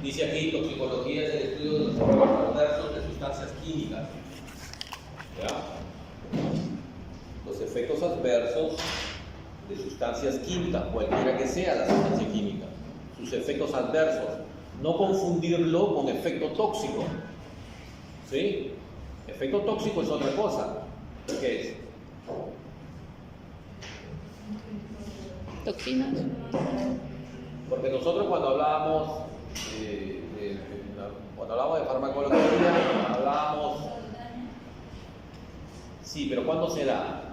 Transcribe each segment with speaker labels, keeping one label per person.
Speaker 1: Dice aquí, toxicología es el estudio de los efectos adversos de sustancias químicas. ¿Ya? Los efectos adversos de sustancias químicas, cualquiera que sea la sustancia química, sus efectos adversos. No confundirlo con efecto tóxico. ¿Sí? Efecto tóxico es otra cosa. ¿Qué es?
Speaker 2: Toxinas.
Speaker 1: Porque nosotros cuando hablábamos de farmacología, hablábamos... Sí, pero ¿cuándo se da?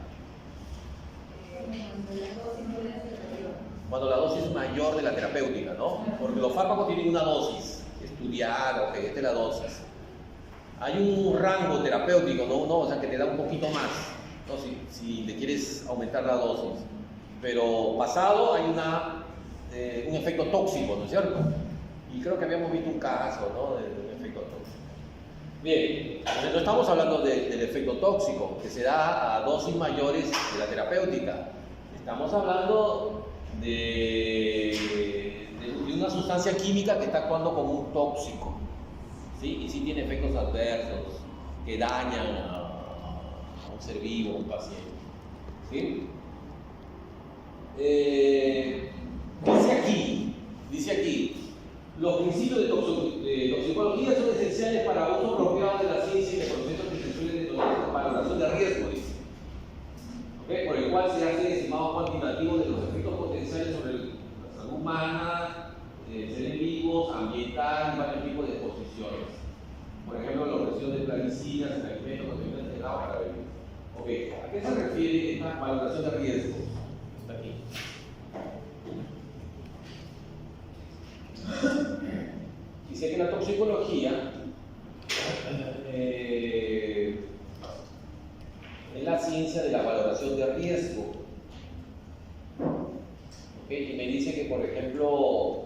Speaker 1: Cuando la dosis es mayor de la terapéutica, ¿no? Porque los fármacos tienen una dosis estudiada, ok, esta es la dosis. Hay un rango terapéutico, ¿no? O sea, que te da un poquito más, ¿no? Si le quieres aumentar la dosis. Pero pasado hay un efecto tóxico, ¿no es cierto? Y creo que habíamos visto un caso, ¿no? De un efecto tóxico. Bien, no estamos hablando del efecto tóxico, que se da a dosis mayores de la terapéutica. Estamos hablando de una sustancia química que está actuando como un tóxico, ¿sí? Y sí tiene efectos adversos que dañan a un ser vivo, a un paciente, ¿sí? Dice aquí, los principios de toxicología son esenciales para uso apropiado de la ciencia y de conocimientos que se suelen denominar valoración de riesgo, dice. ¿Okay? Por el cual se hacen estimados cuantitativos de los efectos potenciales sobre la salud humana, seres vivos, ambiental y varios tipos de exposiciones. Por ejemplo, la obtención de plaguicidas en alimentos, contaminantes de agua para beber. Okay. ¿A qué se refiere esta valoración de riesgo? Está aquí. Dice que la toxicología es la ciencia de la valoración de riesgo. ¿Okay? Y me dice que, por ejemplo,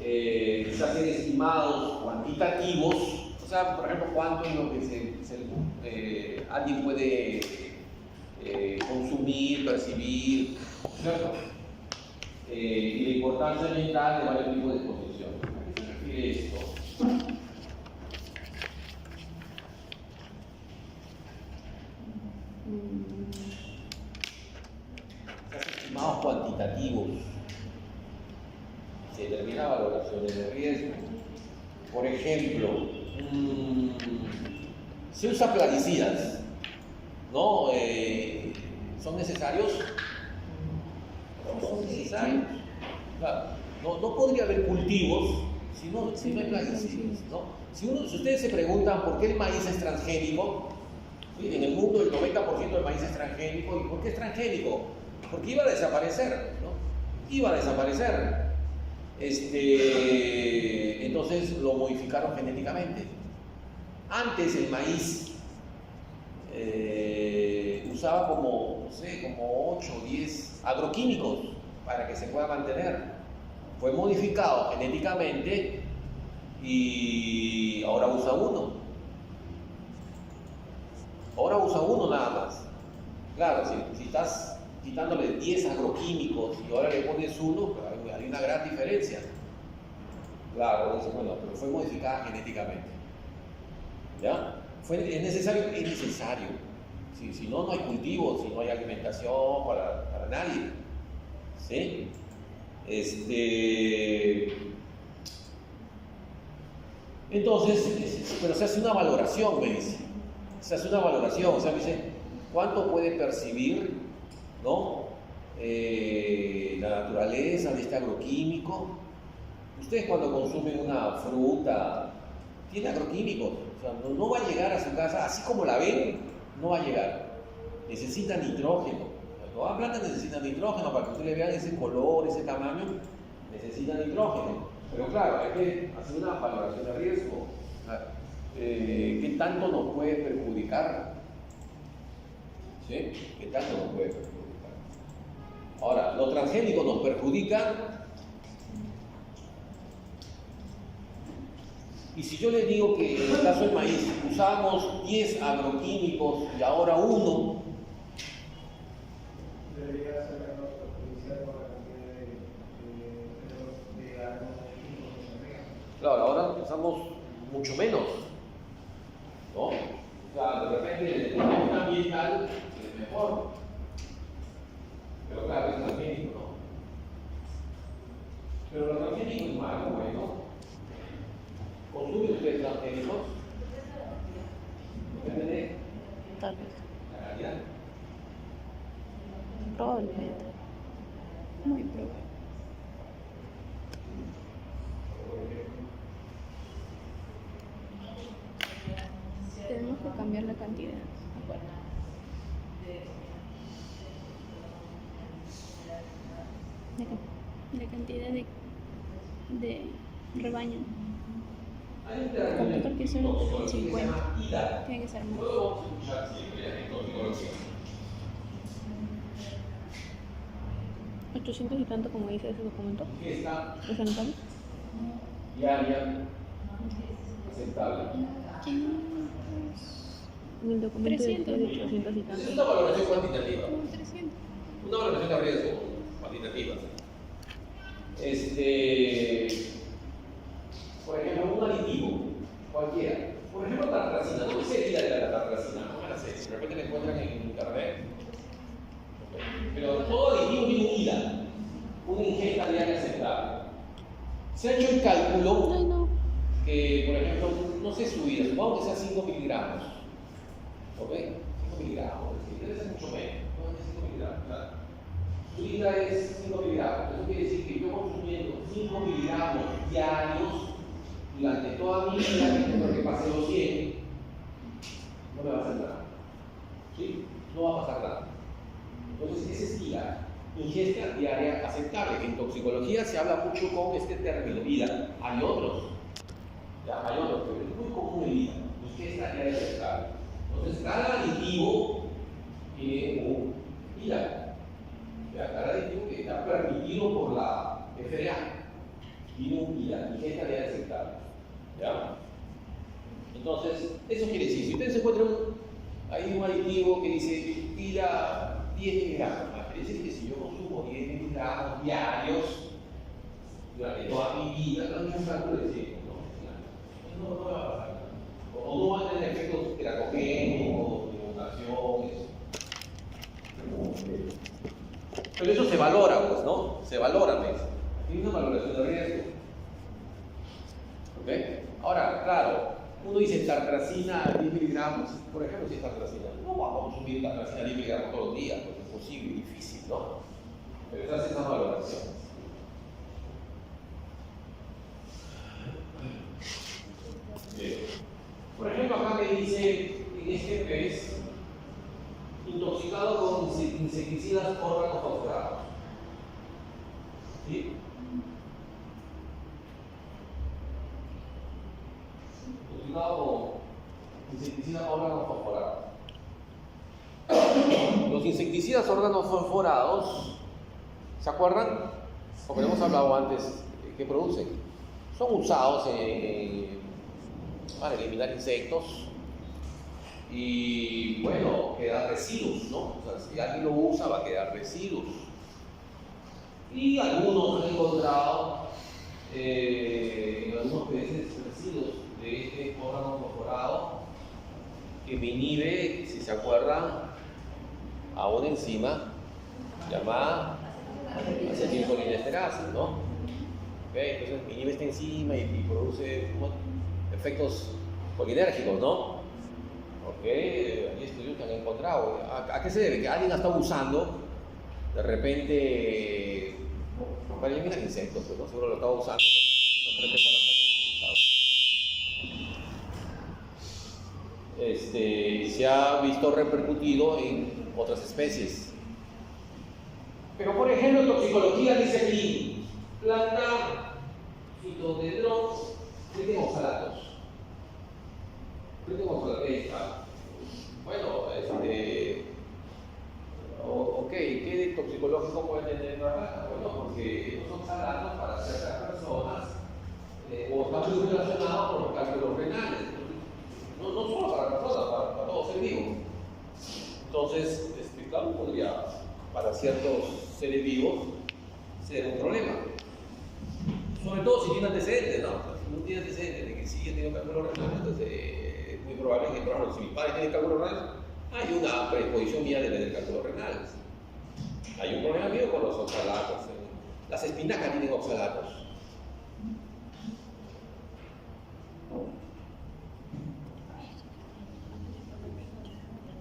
Speaker 1: se hacen estimados cuantitativos, o sea, por ejemplo, cuánto es lo que alguien puede consumir, percibir, ¿cierto? Y la importancia ambiental de varios tipos de exposición. ¿A qué se refiere esto? Se hacen estimados cuantitativos. Se determina valoraciones de riesgo. Por ejemplo, se usa plaguicidas, ¿no? ¿Son necesarios? No son necesarios. Claro, no podría haber cultivos si no hay plaguicidas, ¿no? Si ustedes se preguntan por qué el maíz es transgénico, ¿sí? En el mundo el 90% del maíz es transgénico. ¿Y por qué es transgénico? Porque iba a desaparecer, ¿no? Iba a desaparecer. Entonces lo modificaron genéticamente. Antes el maíz usaba como 8 o 10 agroquímicos para que se pueda mantener. Fue modificado genéticamente y ahora usa uno. Ahora usa uno nada más. Claro, si estás quitándole 10 agroquímicos y ahora le pones uno, hay una gran diferencia. Claro, dice, bueno, pero fue modificada genéticamente. ¿Ya? ¿Es necesario? Es necesario. Si no, no hay cultivos, si no hay alimentación para nadie. ¿Sí? Entonces, pero se hace una valoración, me dice. Se hace una valoración, o sea, me dice, ¿cuánto puede percibir, ¿no? La naturaleza de este agroquímico? Ustedes cuando consumen una fruta, tiene agroquímicos, o sea, no va a llegar a su casa, así como la ven, no va a llegar. Necesita nitrógeno. Todas las plantas necesitan nitrógeno para que ustedes le vean ese color, ese tamaño, necesitan nitrógeno. Pero claro, hay que hacer una valoración de riesgo. ¿Qué tanto nos puede perjudicar? ¿Sí? ¿Qué tanto nos puede perjudicar? Ahora, lo transgénico nos perjudica. Y si yo les digo que en el caso del maíz usábamos 10 agroquímicos y ahora uno,
Speaker 2: debería sacarnos judicial por la cantidad de árboles químicos que se agregan.
Speaker 1: Claro, ahora usamos mucho menos, ¿no? O sea, de repente el tema ambiental es mejor, pero claro, es transgénico, ¿no? Pero lo transgénico es malo, bueno. ¿Consumen ustedes transgénicos? ¿Depende de
Speaker 3: Tal vez.
Speaker 1: la calidad?
Speaker 3: Probablemente. Muy probable. Tenemos que cambiar la cantidad. Acuerdo. La cantidad de rebaño.
Speaker 1: Hay un
Speaker 3: Como porque son
Speaker 1: toxicológico que se
Speaker 3: 50.
Speaker 1: llama IDA.
Speaker 3: Tiene que ser más.
Speaker 1: Luego vamos a escuchar siempre en toxicología.
Speaker 3: 800 y tanto, como dice ese documento.
Speaker 1: Ingesta
Speaker 3: ¿Es anotable?
Speaker 1: diaria aceptable.
Speaker 3: En el documento dice
Speaker 4: 300.
Speaker 3: de 800 y
Speaker 1: Es
Speaker 3: tanto.
Speaker 1: una valoración cuantitativa.
Speaker 4: Como 300.
Speaker 1: Una valoración de riesgo cuantitativa. Por ejemplo, un aditivo, cualquiera. Por ejemplo, tartracina. ¿Dónde se herida de la tartracina? No me la sé. De repente la encuentran en internet. Pero todo aditivo tiene un IDA, una ingesta diaria aceptable. Se ha hecho el cálculo
Speaker 3: Ay, no.
Speaker 1: que, por ejemplo, no sé su IDA, supongamos que sea 5 miligramos. ¿Ok? 5 miligramos. Debe ser mucho menos. No es 5 miligramos. Claro. Su IDA es 5 miligramos. Eso quiere decir que yo consumiendo 5 miligramos diarios durante toda mi vida, que pase los 100, no me va a hacer nada. ¿Sí? No va a pasar nada. Entonces, ese es IDA, ingesta diaria aceptable. En toxicología se habla mucho con este término, IDA. Hay otros, ya, hay otros, pero es muy común el IDA, ingesta diaria aceptable. Entonces, cada aditivo tiene un IDA. Ya, cada aditivo que está permitido por la FDA tiene un IDA, ingesta diaria aceptable. ¿Ya? Entonces, eso quiere decir, si ustedes encuentran hay un aditivo que dice IDA 10 miligramos, quiere decir que si yo consumo 10 miligramos diarios durante toda mi vida, no es un cálculo de 100, no va a pasar nada. O no va a tener efectos terapéuticos, de mutaciones. Pero eso se valora, pues, ¿no? Se valora, ¿ves? Tiene una valoración de riesgo. ¿Ok? Ahora, claro, uno dice tartracina 10 miligramos, por ejemplo, si es tartracina, no vamos a consumir tartracina 10 miligramos todos los días, pues es imposible, difícil, ¿no? Pero se hace esa valoración. Bien. Por ejemplo, acá me dice, en este pez, intoxicado con insecticidas órganos fosforados. ¿Sí? Intoxicado con insecticidas órganos fosforados. Los insecticidas órganos fosforados, ¿se acuerdan? Porque hemos hablado antes, ¿qué producen? Son usados para eliminar insectos y, bueno, quedan residuos, ¿no? O sea, si alguien lo usa, va a quedar residuos. Y algunos han encontrado en algunos peces residuos de este órgano fosforado que me inhibe, si se acuerdan, a una enzima llamada acetilcolinesterasa, ¿no? Okay, entonces inhibe esta enzima y produce efectos colinérgicos, ¿no? Hay estudios que han encontrado. ¿A qué se debe? Que alguien ha estado usando de repente para eliminar insectos, pues, ¿no? Seguro lo estaba usando. Se ha visto repercutido en otras especies. Pero por ejemplo, en toxicología dice aquí, planta, fitodendros, oxalatos. Bueno, ok, ¿qué toxicológico puede tener una planta? Bueno, porque los oxalatos para ciertas personas o están muy relacionados con los cálculos renales. No solo para personas, para todo ser vivo. Entonces, claro, podría para ciertos seres vivos ser un problema. Sobre todo si tiene antecedentes, ¿no? Si no tiene antecedentes de que sí ha tenido cálculos renales, entonces es muy probable que, por ejemplo, si mi padre tiene cálculos renales, hay una predisposición mía de tener cálculos renales. Hay un problema mío con los oxalatos. Las espinacas tienen oxalatos.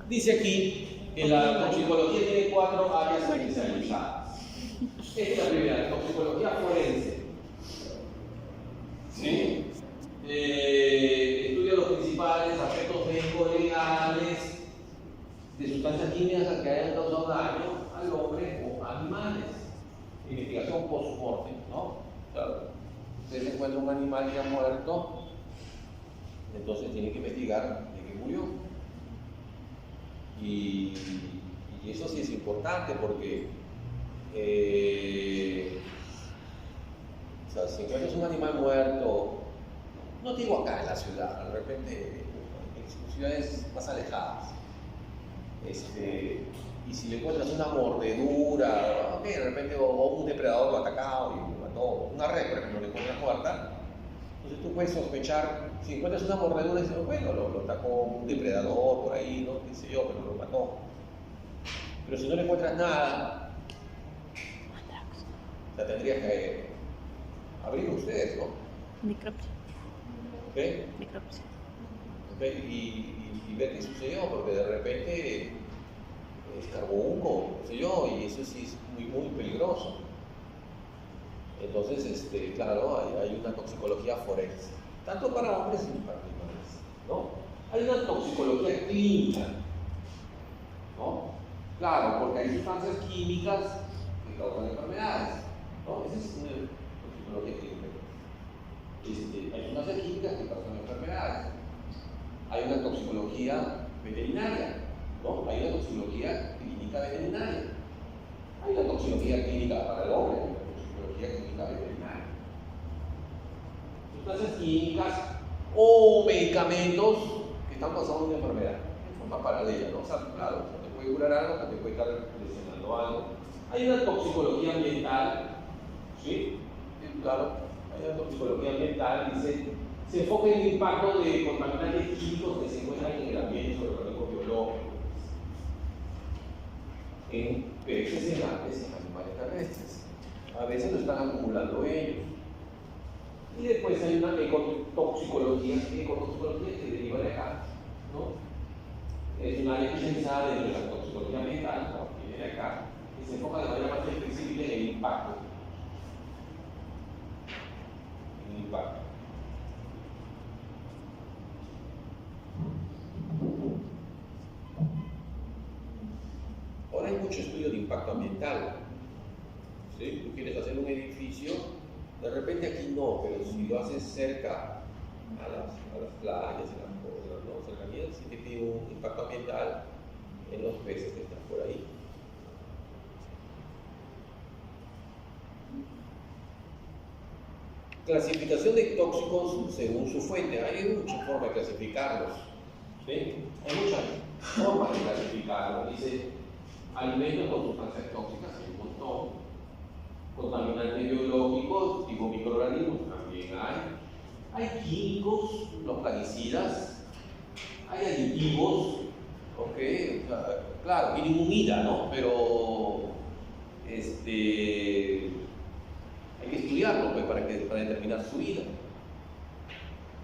Speaker 1: Dice aquí que la toxicología tiene 4 áreas especializadas. Esta es la primera, toxicología forense. ¿Sí? Estudia los principales aspectos médico-legales de sustancias químicas que hayan causado daño al hombre o animales. Investigación post-mortem, ¿no? Claro. Usted se encuentra un animal ya muerto, entonces tiene que investigar de qué murió. Y eso sí es importante porque o sea, si encuentras un animal muerto, no digo acá en la ciudad, de repente en ciudades más alejadas, y si le encuentras una mordedura, okay, de repente o un depredador lo ha atacado y lo mató, una red, por ejemplo, le encuentras muerta, entonces tú puedes sospechar, si encuentras una mordedura, dices, bueno, lo atacó un depredador por ahí, no qué sé yo, pero lo mató. Pero si no le encuentras nada, la tendrías que abrir ustedes, ¿no?
Speaker 3: Necropsia.
Speaker 1: ¿Okay?
Speaker 3: Necropsia.
Speaker 1: ¿Okay? Y ver qué sucedió, porque de repente escarbó hongo, qué sé yo, y eso sí es muy, muy peligroso. Entonces, claro, hay una toxicología forense, tanto para hombres como para animales, ¿no? Hay una toxicología clínica, ¿no? Claro, porque hay sustancias químicas que causan enfermedades, ¿no? Esa es una toxicología clínica. Hay sustancias químicas que causan enfermedades. Hay una toxicología veterinaria, ¿no? Hay una toxicología clínica veterinaria. Hay una toxicología clínica para el hombre, una toxicología clínica veterinaria. Sustancias químicas o medicamentos que están causando una enfermedad en forma paralela, ¿no? O sea, claro, te puede curar algo, te puede estar lesionando algo. Hay una toxicología ambiental, ¿sí? Claro, hay una toxicología ambiental, dice, se enfoca en el impacto de contaminantes químicos que se encuentran en el ambiente sobre el organismo biológico, en peces, en aves, en animales terrestres. A veces lo están acumulando ellos. Y después hay una ecotoxicología que deriva de acá, ¿no? Es una área especializada dentro de la toxicología ambiental, ¿no? Que viene de acá, y se enfoca de manera más específica en el impacto. En el impacto. Ahora hay mucho estudio de impacto ambiental. ¿Sí? Tú quieres hacer un edificio, de repente aquí no, pero si lo haces cerca a las playas, a las cosas, ¿no? Cercanías, sí te pide un impacto ambiental en los peces que están por ahí. Clasificación de tóxicos según su fuente. Hay muchas formas de clasificarlos. ¿Sí? Hay muchas formas de clasificarlos. Dice, alimentos con sustancias tóxicas, hay un montón. Contaminantes biológicos, tipo microorganismos, también hay. Hay químicos, los plaguicidas, hay aditivos, ¿ok? O sea, claro, tienen un IDA, ¿no? Pero hay que estudiarlo pues, para determinar su IDA.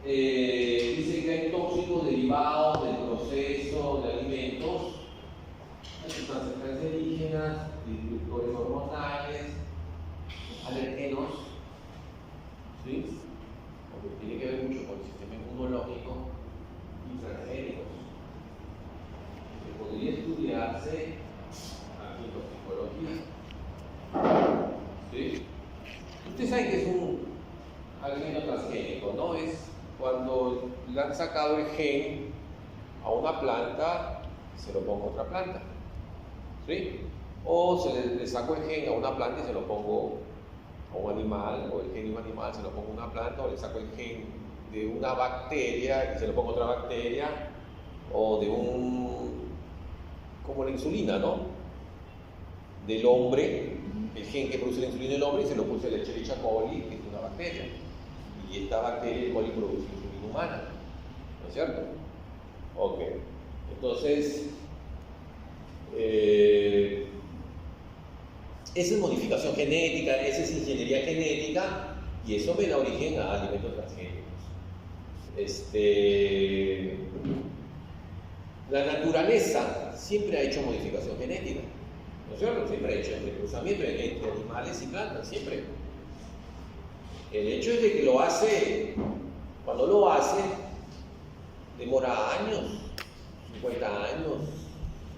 Speaker 1: Dice que hay tóxicos derivados del proceso de alimentos, hay sustancias cancerígenas, disruptores hormonales, alergenos, ¿sí? Porque tiene que ver mucho con el sistema inmunológico y transgénicos. Que podría estudiarse aquí en toxicología. ¿Sí? Usted sabe que es un alimento transgénico, ¿no? Es cuando le han sacado el gen a una planta y se lo pongo a otra planta. ¿Sí? O se le saco el gen a una planta y se lo pongo a un animal, o el gen de un animal se lo pongo a una planta, o le saco el gen de una bacteria y se lo pongo a otra bacteria, o de como la insulina, ¿no? del hombre, el gen que produce la insulina del hombre, y se lo puse al Escherichia coli, que es una bacteria. Y esta bacteria, el coli, produce insulina humana. ¿No es cierto? Ok. Entonces, esa es modificación genética, esa es ingeniería genética, y eso me da origen a alimentos transgénicos. La naturaleza siempre ha hecho modificación genética, ¿no es cierto? Siempre ha hecho cruzamiento entre animales y plantas, siempre. El hecho es de que lo hace, cuando lo hace, demora años, 50 años,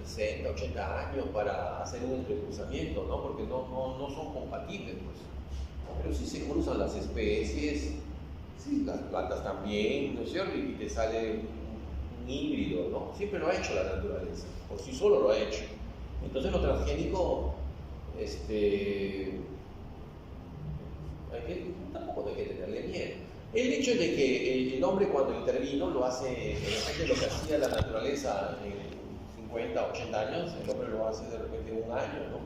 Speaker 1: 60, 80 años para hacer un entrecruzamiento, ¿no? Porque no son compatibles, pues. Pero sí se cruzan las especies, sí, las plantas también, ¿no es cierto? Y te sale un híbrido, ¿no? Siempre lo ha hecho la naturaleza, por sí solo lo ha hecho. Entonces lo transgénico, tampoco hay que tenerle miedo. El hecho de que el hombre cuando intervino lo hace, de repente lo que hacía la naturaleza en 50, 80 años, el hombre lo hace de repente en un año, ¿no?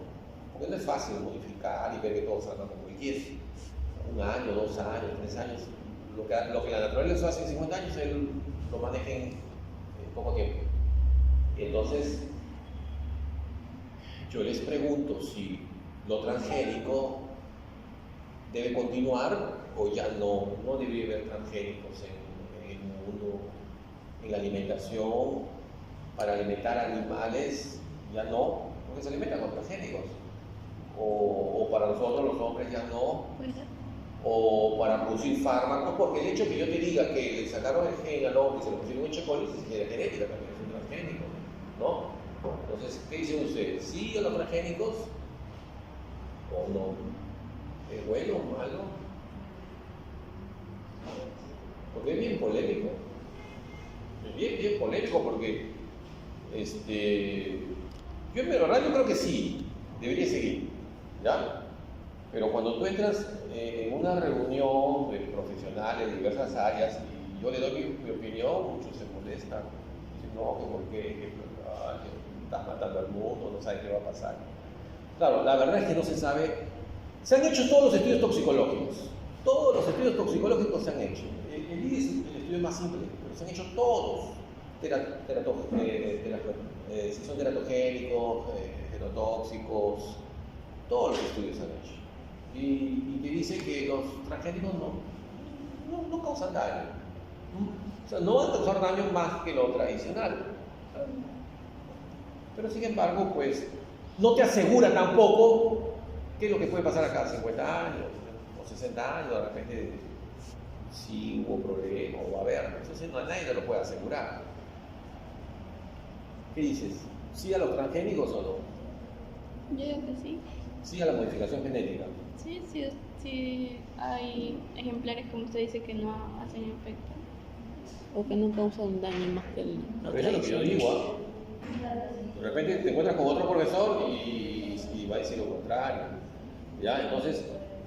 Speaker 1: Porque no es fácil modificar y ver que todo salga como él quiere. Un año, 2 años, 3 años. Lo que la naturaleza hace en 50 años, él lo maneja en poco tiempo. Entonces, yo les pregunto si lo transgénico debe continuar o ya no debe haber transgénicos en el mundo, en la alimentación, para alimentar animales, ya no, porque se alimentan con transgénicos. O para nosotros los hombres ya no, o para producir fármacos, porque el hecho que yo te diga que le sacaron el gen al hombre y se lo pusieron en Echecoli es ingeniería genética, también es un transgénico, ¿no? Entonces, ¿qué dicen ustedes? ¿Sí a los transgénicos o no? ¿Es bueno o malo? Porque es bien polémico. Es bien polémico porque yo en verdad yo creo que sí, debería seguir, ¿ya? Pero cuando tú entras en una reunión de profesionales de diversas áreas y yo le doy mi opinión, muchos se molestan, dicen, no, que por qué, que estás matando al mundo, no sabes qué va a pasar. Claro, la verdad es que no se sabe. Se han hecho todos los estudios toxicológicos. Todos los estudios toxicológicos se han hecho. El IDE es el estudio más simple, pero se han hecho todos. Si son teratogénicos, genotóxicos, todos los estudios se han hecho. Y te dice que los transgénicos no causan daño. O sea, no van a causar daño más que lo tradicional. Pero sin embargo, pues, no te asegura tampoco qué es lo que puede pasar acá 50 años o 60 años, de repente si hubo problema o va a haber. Entonces nadie te lo puede asegurar. ¿Qué dices? ¿Sí a los transgénicos o no?
Speaker 3: Yo digo que sí.
Speaker 1: Sí a la modificación genética.
Speaker 3: Sí, hay ejemplares como usted dice que no hacen efecto. O que no causan daño más que el...
Speaker 1: Pero eso es lo que yo digo, De repente te encuentras con otro profesor y va a decir lo contrario, ¿ya? Entonces,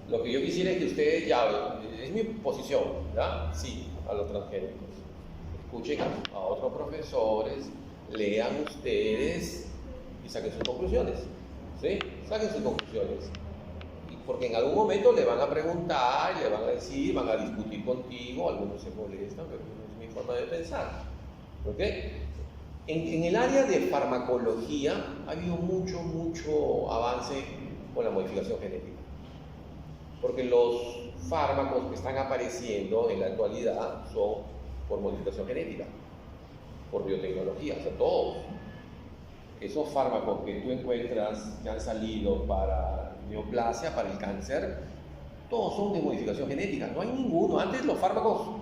Speaker 1: lo que yo quisiera es que ustedes, ya, es mi posición, ¿ya? Sí, a los transgénicos. Escuchen a otros profesores, lean ustedes y saquen sus conclusiones, ¿sí? Saquen sus conclusiones. Porque en algún momento le van a preguntar, le van a decir, van a discutir contigo, algunos se molestan, pero es mi forma de pensar, ¿ok? En el área de farmacología ha habido mucho avance con la modificación genética. Porque los fármacos que están apareciendo en la actualidad son por modificación genética, por biotecnología, o sea, todos. Esos fármacos que tú encuentras que han salido para neoplasia, para el cáncer, todos son de modificación genética, no hay ninguno. Antes los fármacos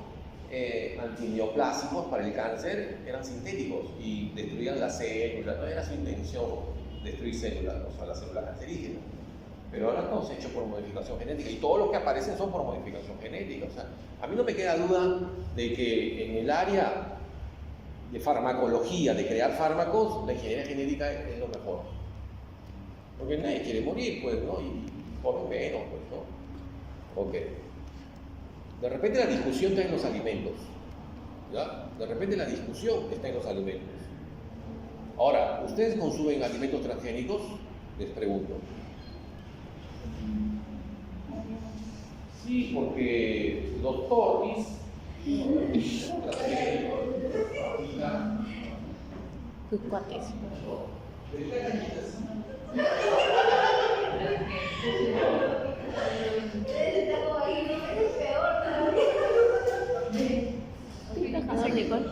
Speaker 1: antineoplásicos para el cáncer eran sintéticos y destruían las células, no era su intención destruir células, o sea, las células cancerígenas. Pero ahora todo se ha hecho por modificación genética y todos los que aparecen son por modificación genética. O sea, a mí no me queda duda de que en el área de farmacología, de crear fármacos, la ingeniería genética es lo mejor. Porque nadie quiere morir, pues, ¿no? Y come menos, pues, ¿no? Ok. De repente la discusión está en los alimentos, ¿ya? De repente la discusión está en los alimentos. Ahora, ¿ustedes consumen alimentos transgénicos? Les pregunto. Sí, porque los tortis
Speaker 3: Tus cuates. Ajá, Nicole.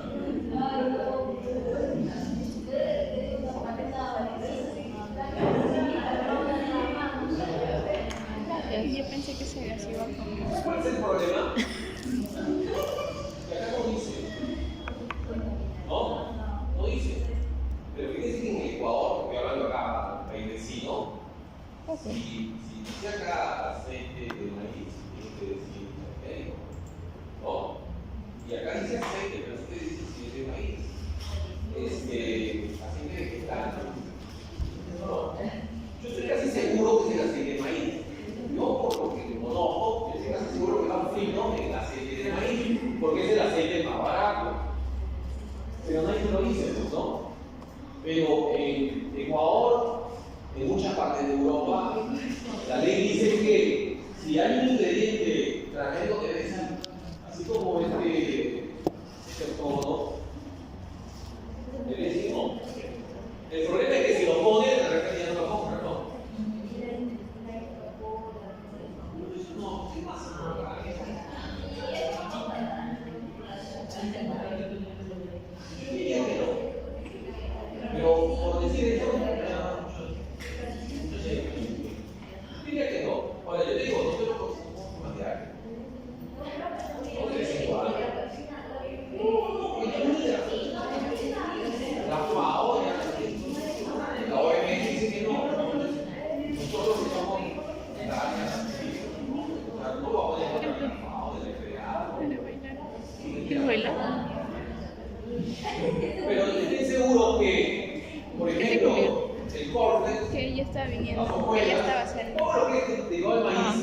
Speaker 3: Gracias. Yo pensé que se así iba a comer.
Speaker 1: ¿Cuál es el problema? Que acá no dice. ¿No? No dice. Pero fíjense que en el Ecuador, estoy hablando acá, país vecino, si dice acá aceite de maíz, tiene que decir transgénico. ¿No? Y acá dice aceite, pero usted dice si es de maíz. Aceite vegetal. ¿No? Yo estoy casi seguro que es el aceite de maíz. Yo, por lo que conozco, yo estoy casi seguro que está frito en el aceite de maíz, porque es el aceite más barato. Pero nadie lo dice, ¿no? Pero en Ecuador, en muchas partes de Europa, la ley dice que si hay un ingrediente transgénico que debe ser, así como este octógono, debe decir no. El problema es que si lo ponen, de repente ya no lo compran, ¿no? No, ¿qué pasa? Yo diría que no. Pero por decir eso, yo diría que no. Ahora, yo te digo, no te lo consumo más diario. No de vez en cuando. La FAO, la OMS dice que no. Nosotros que somos en la área, no vamos a poner la FAO de la FDA.
Speaker 3: ¿Quieres bailar?
Speaker 1: Pero estoy seguro que, por ejemplo, el corte,
Speaker 3: Que ella estaba viniendo.
Speaker 1: las hojuelas,
Speaker 3: Ella estaba haciendo.
Speaker 1: todo lo que es derivado del maíz,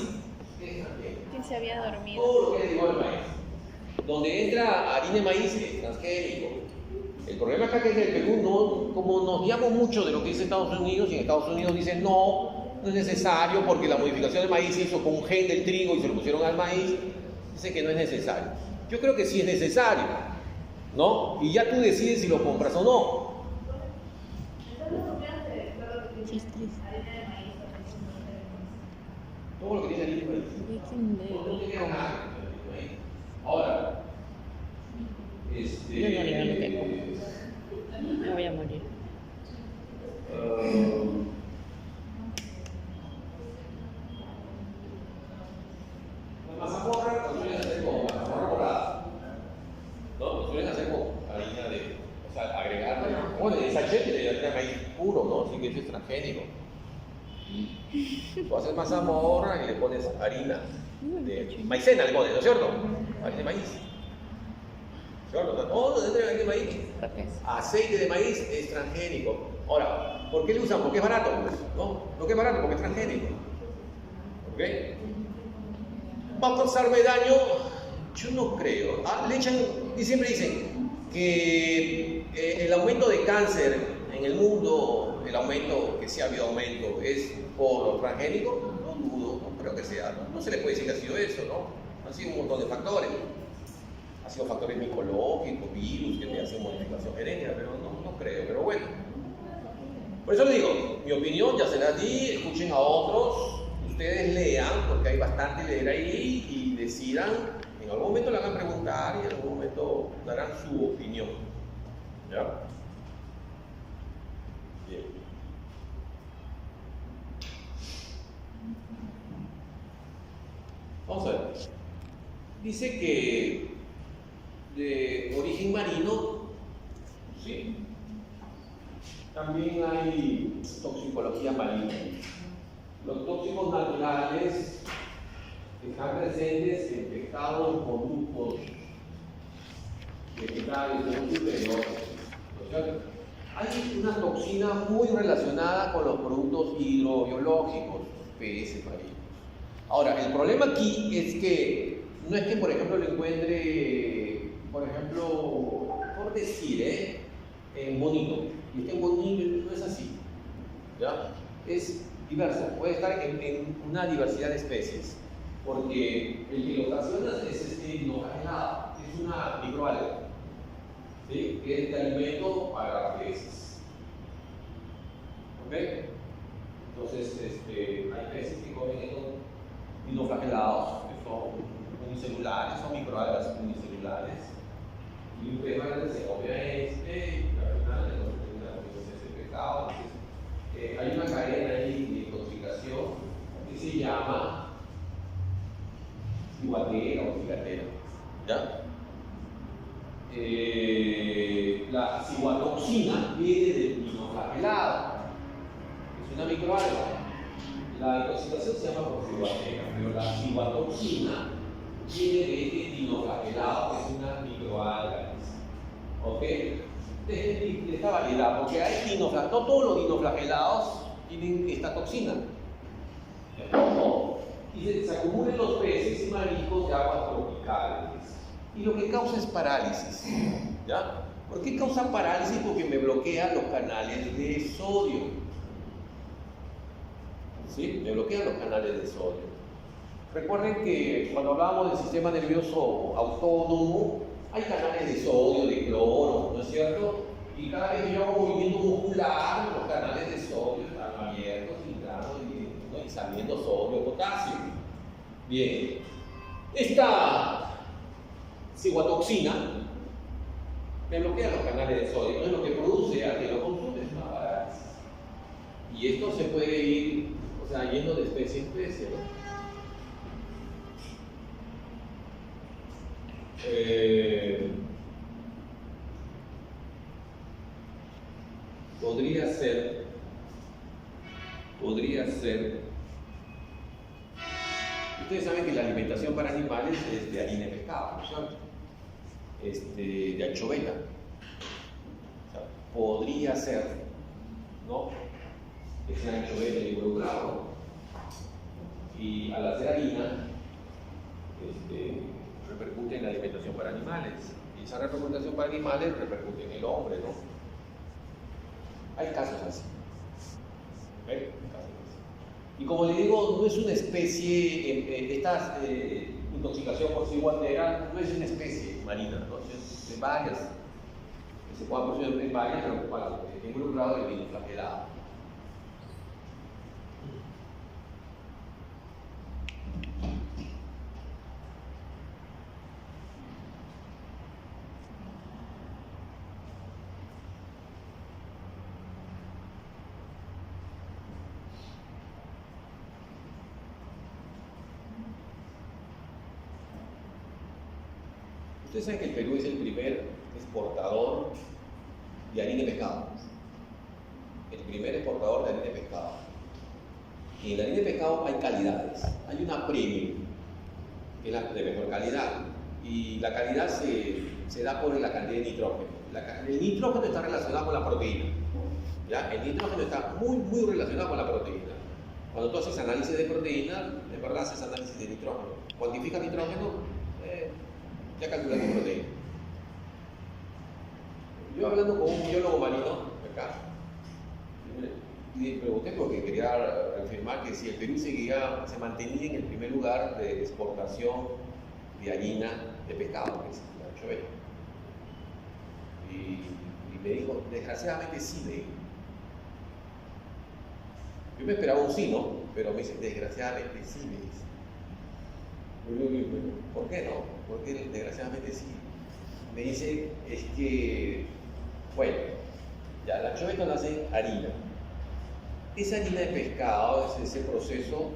Speaker 1: es también.
Speaker 3: Que se había dormido.
Speaker 1: Todo lo que es derivado del maíz. Donde entra harina de maíz es transgénico. El problema acá que es el Perú, no, como nos guiamos mucho de lo que dice Estados Unidos, y en Estados Unidos dicen no es necesario porque la modificación del maíz se hizo con un gen del trigo y se lo pusieron al maíz, dice que no es necesario. Yo creo que sí es necesario, ¿no? Y ya tú decides si lo compras o no.
Speaker 3: Chistes.
Speaker 1: Todo lo que tiene harina de maíz. No tiene nada. Ahora,
Speaker 3: Yo no leo lo que como. Me voy a morir.
Speaker 1: La mazamorra lo suelen hacer con mazamorra morada, ¿no? Lo suelen hacer con harina de, o sea, agregarle, bueno, el sachet de harina de maíz puro, ¿no? Así que es transgénico. Tú haces mazamorra y le pones harina de maicena, le pones, ¿no es cierto? Harina de maíz. ¿Cierto? Todo dentro de harina de maíz. Aceite de maíz es transgénico. Ahora, ¿por qué le usan? Porque es barato, pues, ¿no? ¿Por qué es barato? Porque es transgénico. ¿Ok? ¿Va a causarme daño? Yo no creo. Le echan, y siempre dicen que el aumento de cáncer en el mundo, el aumento, que sí ha habido aumento, es por lo transgénico. No dudo, no creo que sea. No se le puede decir que ha sido eso, ¿no? Han sido un montón de factores. Ha sido factores micológicos, virus que te hacen modificación genética, pero no creo. Pero bueno. Por eso les digo, mi opinión ya se la di, escuchen a otros. Ustedes lean, porque hay bastante leer ahí, y decidan, en algún momento le van a preguntar y en algún momento darán su opinión. ¿Ya? Bien. Vamos a ver. Dice que de origen marino, sí. También hay toxicología marina. Los tóxicos naturales están presentes en pescados, moluscos, vegetales, múltiples y otros. O sea, hay una toxina muy relacionada con los productos hidrobiológicos, peces marinos. Ahora, el problema aquí es que no es que, por ejemplo, lo encuentre, por ejemplo, por decir, en bonito, y esté en bonito, no es así. ¿Ya? es diverso, puede estar en una diversidad de especies, porque el que lo ocasiona es dinoflagelado, es una microalga, ¿sí? Que es de alimento para peces. ¿Ok? Entonces, hay peces que comen estos dinoflagelados, que son unicelulares, son microalgas unicelulares, y un pez grande se come a y al final ese pescado. Entonces, hay una cadena ahí de intoxicación que se llama ciguatera o cigatera. ¿Ya? La ciguatoxina viene del dinoflagelado, es una microalga. La intoxicación se llama por ciguatera, pero la ciguatoxina viene de este dinoflagelado, que es una microalga. ¿Ok? De esta variedad, porque hay dinoflagelados, no todos los dinoflagelados tienen esta toxina. ¿No? Y se acumulan en los peces y mariscos de aguas tropicales. Y lo que causa es parálisis. ¿Ya? ¿Por qué causa parálisis? Porque me bloquean los canales de sodio. ¿Sí? Me bloquean los canales de sodio. Recuerden que cuando hablábamos del sistema nervioso autónomo, hay canales de sodio, de cloro, ¿no es cierto? Y cada vez que yo hago movimiento muscular, los canales de sodio están abiertos y saliendo sodio, potasio. Bien. Esta ciguatoxina me bloquea los canales de sodio, entonces lo que produce al que lo consume es una parálisis. Y esto se puede ir, yendo de especie en especie, ¿no? Podría ser. Ustedes saben que la alimentación para animales es de harina de pescado, ¿no es cierto? De anchoveta. O sea, podría ser, ¿no? Que sea anchoveta involucrado. Y al hacer harina, repercute en la alimentación para animales. Y esa repercusión para animales repercute en el hombre, ¿no? Hay casos así. ¿Okay? Y como le digo, no es una especie, esta intoxicación por ciguatera no es una especie marina, ¿no? Es varias, se pueden producir en varias, pero está involucrado el dinoflagelado. Ustedes saben que el Perú es el primer exportador de harina de pescado. El primer exportador de harina de pescado. Y en la harina de pescado hay calidades. Hay una premium, que es la de mejor calidad. Y la calidad se da por la cantidad de nitrógeno. El nitrógeno está relacionado con la proteína. ¿Ya? El nitrógeno está muy relacionado con la proteína. Cuando tú haces análisis de proteína, en verdad haces análisis de nitrógeno. Cuantifica nitrógeno, ya calculas tu proteína. Yo hablando con un biólogo marino acá, le pregunté porque quería reafirmar que si el Perú se mantenía en el primer lugar de exportación de harina de pescado, que es la anchoveta. Y me dijo, desgraciadamente sí, me dijo. Yo me esperaba un sí, ¿no? Pero me dice, desgraciadamente sí, me dice. ¿Por qué no? Porque desgraciadamente sí. Me dice, es que, bueno, ya la anchoveta nace harina. Esa harina de pescado, ese proceso,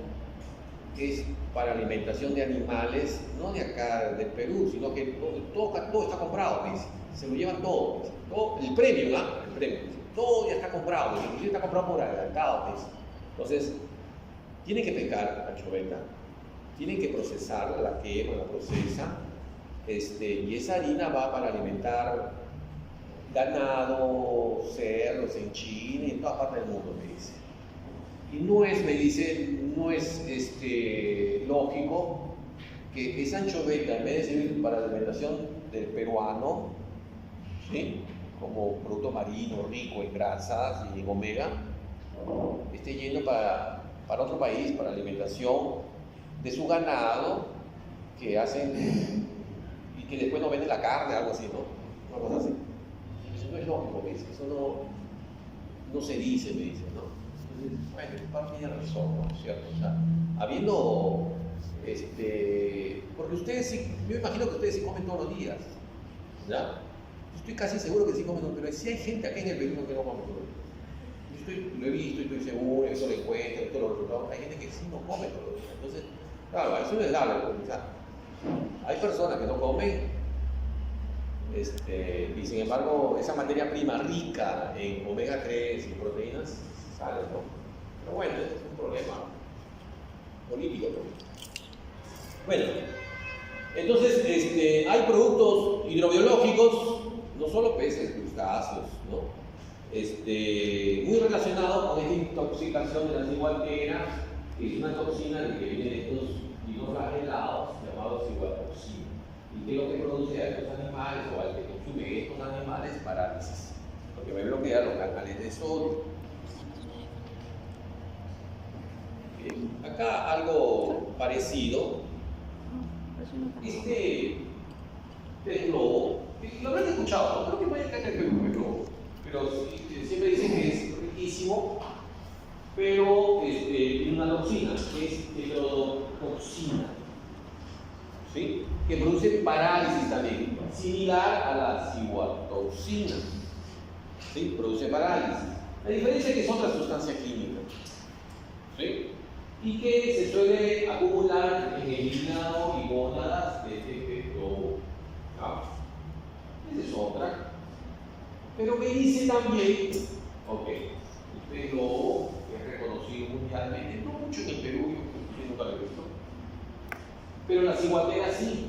Speaker 1: es para alimentación de animales, no de acá, del Perú, sino que todo está comprado, me dice. Se lo llevan todo, me dice. Todo el premio, ¿no? El premio. Todo ya está comprado, inclusive está comprado por adelantado, me dice. Entonces, tienen que pescar anchoveta. Tienen que procesarla, la queman, la procesan, y esa harina va para alimentar ganado, cerdos en China y en todas partes del mundo, me dice. Y no es, me dice, no es lógico que esa anchoveta, en vez de servir para la alimentación del peruano, ¿sí? Como producto marino rico en grasas y en omega, esté yendo para otro país, para alimentación de su ganado, que hacen y que después no venden la carne, algo así, ¿no? Una cosa así. Eso no es lógico, me dice, eso no se dice, me dice, ¿no? Entonces, bueno, el par tiene razón, ¿no? ¿Cierto? O sea, habiendo, porque ustedes sí, yo imagino que ustedes sí comen todos los días, ¿ya? Estoy casi seguro que sí comen, pero sí hay gente aquí en el Perú que no come todos los días. Lo he visto, estoy seguro, eso lo encuentro, todos los resultados. Hay gente que sí no come todos los días. Entonces, claro, eso no es dable, o sea, hay personas que no comen, y sin embargo, esa materia prima rica en omega 3 y proteínas sale, ¿no? Pero bueno, ese es un problema político, ¿no? Bueno, entonces, hay productos hidrobiológicos, no solo peces, crustáceos, ¿no? Muy relacionado con esta intoxicación de la ciguatera, que es una toxina que viene de estos dinoflagelados llamados ciguatoxina, y que es lo que produce a estos animales o al que consume estos animales parálisis, porque me bloquea los canales de sodio. Acá algo parecido, este globo, lo habrán escuchado, ¿no? Creo que vaya acá en el Perú, el globo. Pero siempre dicen que es riquísimo, pero tiene una toxina, que es tetrodotoxina, ¿sí? Que produce parálisis también, similar a la ciguatoxina, ¿sí? Produce parálisis. La diferencia es que es otra sustancia química, ¿sí? Y que se suele acumular en el hígado y gónadas de este globo. Esa es otra. Pero me dice también, ok, este globo es reconocido mundialmente, no mucho en el Perú, yo nunca lo he visto, pero la ciguatera sí.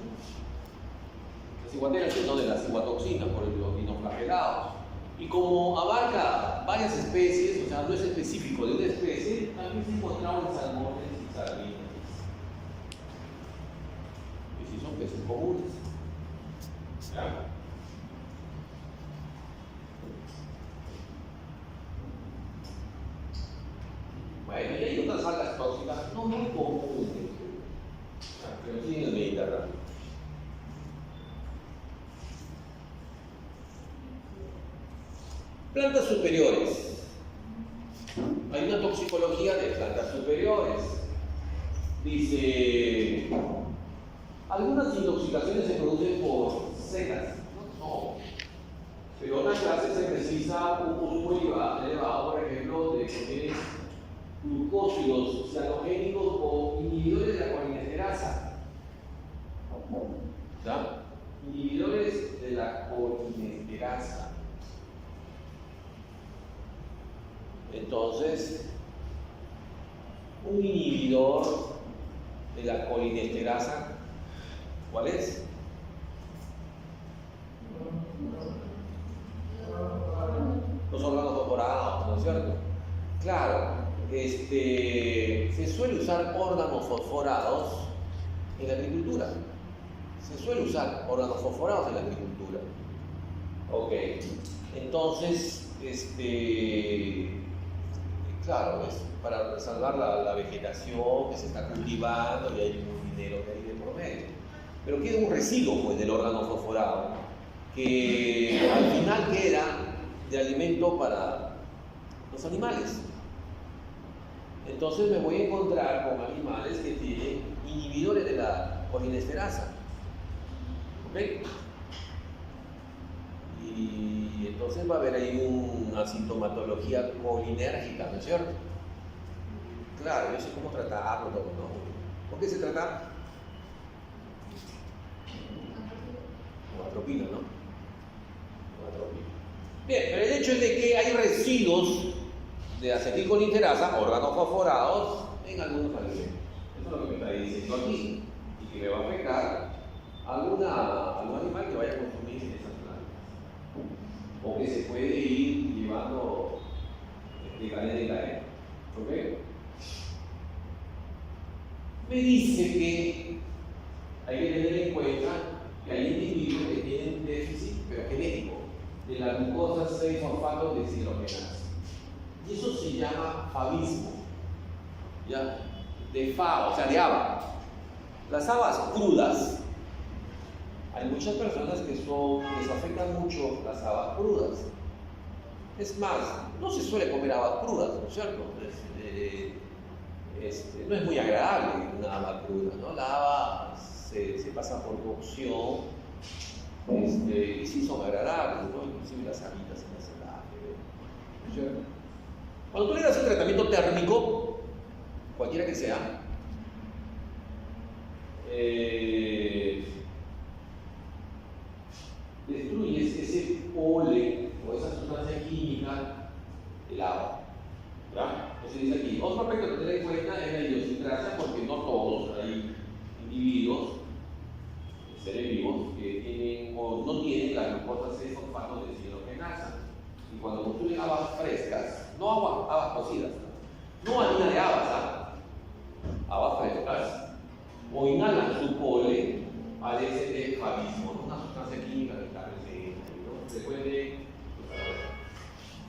Speaker 1: La ciguatera sí, no de la ciguatoxina, por los dinoflagelados. Y como abarca varias especies, o sea, no es específico de una especie, también se encontraba en salmones y sardinas. Y si son peces comunes. ¿Ya? Bueno, y hay otras algas tóxicas, no muy comunes, pero sí en el Mediterráneo. Plantas superiores. Hay una toxicología de plantas superiores. Dice, algunas intoxicaciones se producen por setas, no, pero otras clases se precisa un consumo elevado, por ejemplo, de proteínas glucósidos cianogénicos o inhibidores de la colinesterasa. ¿Ya? Inhibidores de la colinesterasa. Entonces, un inhibidor de la colinesterasa, ¿cuál es? Los órganos fosforados, ¿no es cierto? Claro, se suele usar órganos fosforados en la agricultura. Se suele usar órganos fosforados en la agricultura. Ok, entonces, claro, es para salvar la vegetación que se está cultivando y hay un dinero de ahí de por medio. Pero queda un residuo pues, del órgano fosforado que al final queda de alimento para los animales. Entonces me voy a encontrar con animales que tienen inhibidores de la colinesterasa. ¿Ok? Y entonces va a haber ahí una sintomatología colinérgica, ¿no es cierto? Claro, yo sé cómo tratarlo, ¿no? ¿Por qué se trata? Con atropina, ¿no? Con atropina. Bien, pero el hecho es de que hay residuos de acetilcolinterasa, órganos fosforados, en algunos alimentos. Eso es lo que me está diciendo aquí. Y que le va a afectar a algún animal que vaya a consumir esas plantas. O que se puede ir llevando de cadena en cadena. ¿Ok? Me dice que hay que tener en cuenta que hay individuos que tienen déficit, pero genético, de la glucosa 6-fosfato deshidrogenasa. Y eso se llama favismo, ¿ya? De fava, o sea, de haba. Las habas crudas, hay muchas personas que les afectan mucho las habas crudas. Es más, no se suele comer habas crudas, ¿no es cierto? No es muy agradable una haba cruda, ¿no? La haba se pasa por cocción, y sí son agradables, ¿no? Inclusive las habitas en la celaje, ¿no es cierto? Cuando tú le das un tratamiento térmico, cualquiera que sea, destruyes ese polen o esa sustancia química del agua. ¿Ya? Entonces dice aquí, otro aspecto que tener en cuenta es la idiosincrasia, porque no todos hay individuos, seres vivos, que tienen o no tienen la glucosa 6-fosfato de deshidrogenasa. Y cuando consumen habas frescas, no habas cocidas, no harina de habas, habas frescas, o inhalan su polen, padecen de favismo, ¿no? Una sustancia química que está presente, ¿no? Se puede,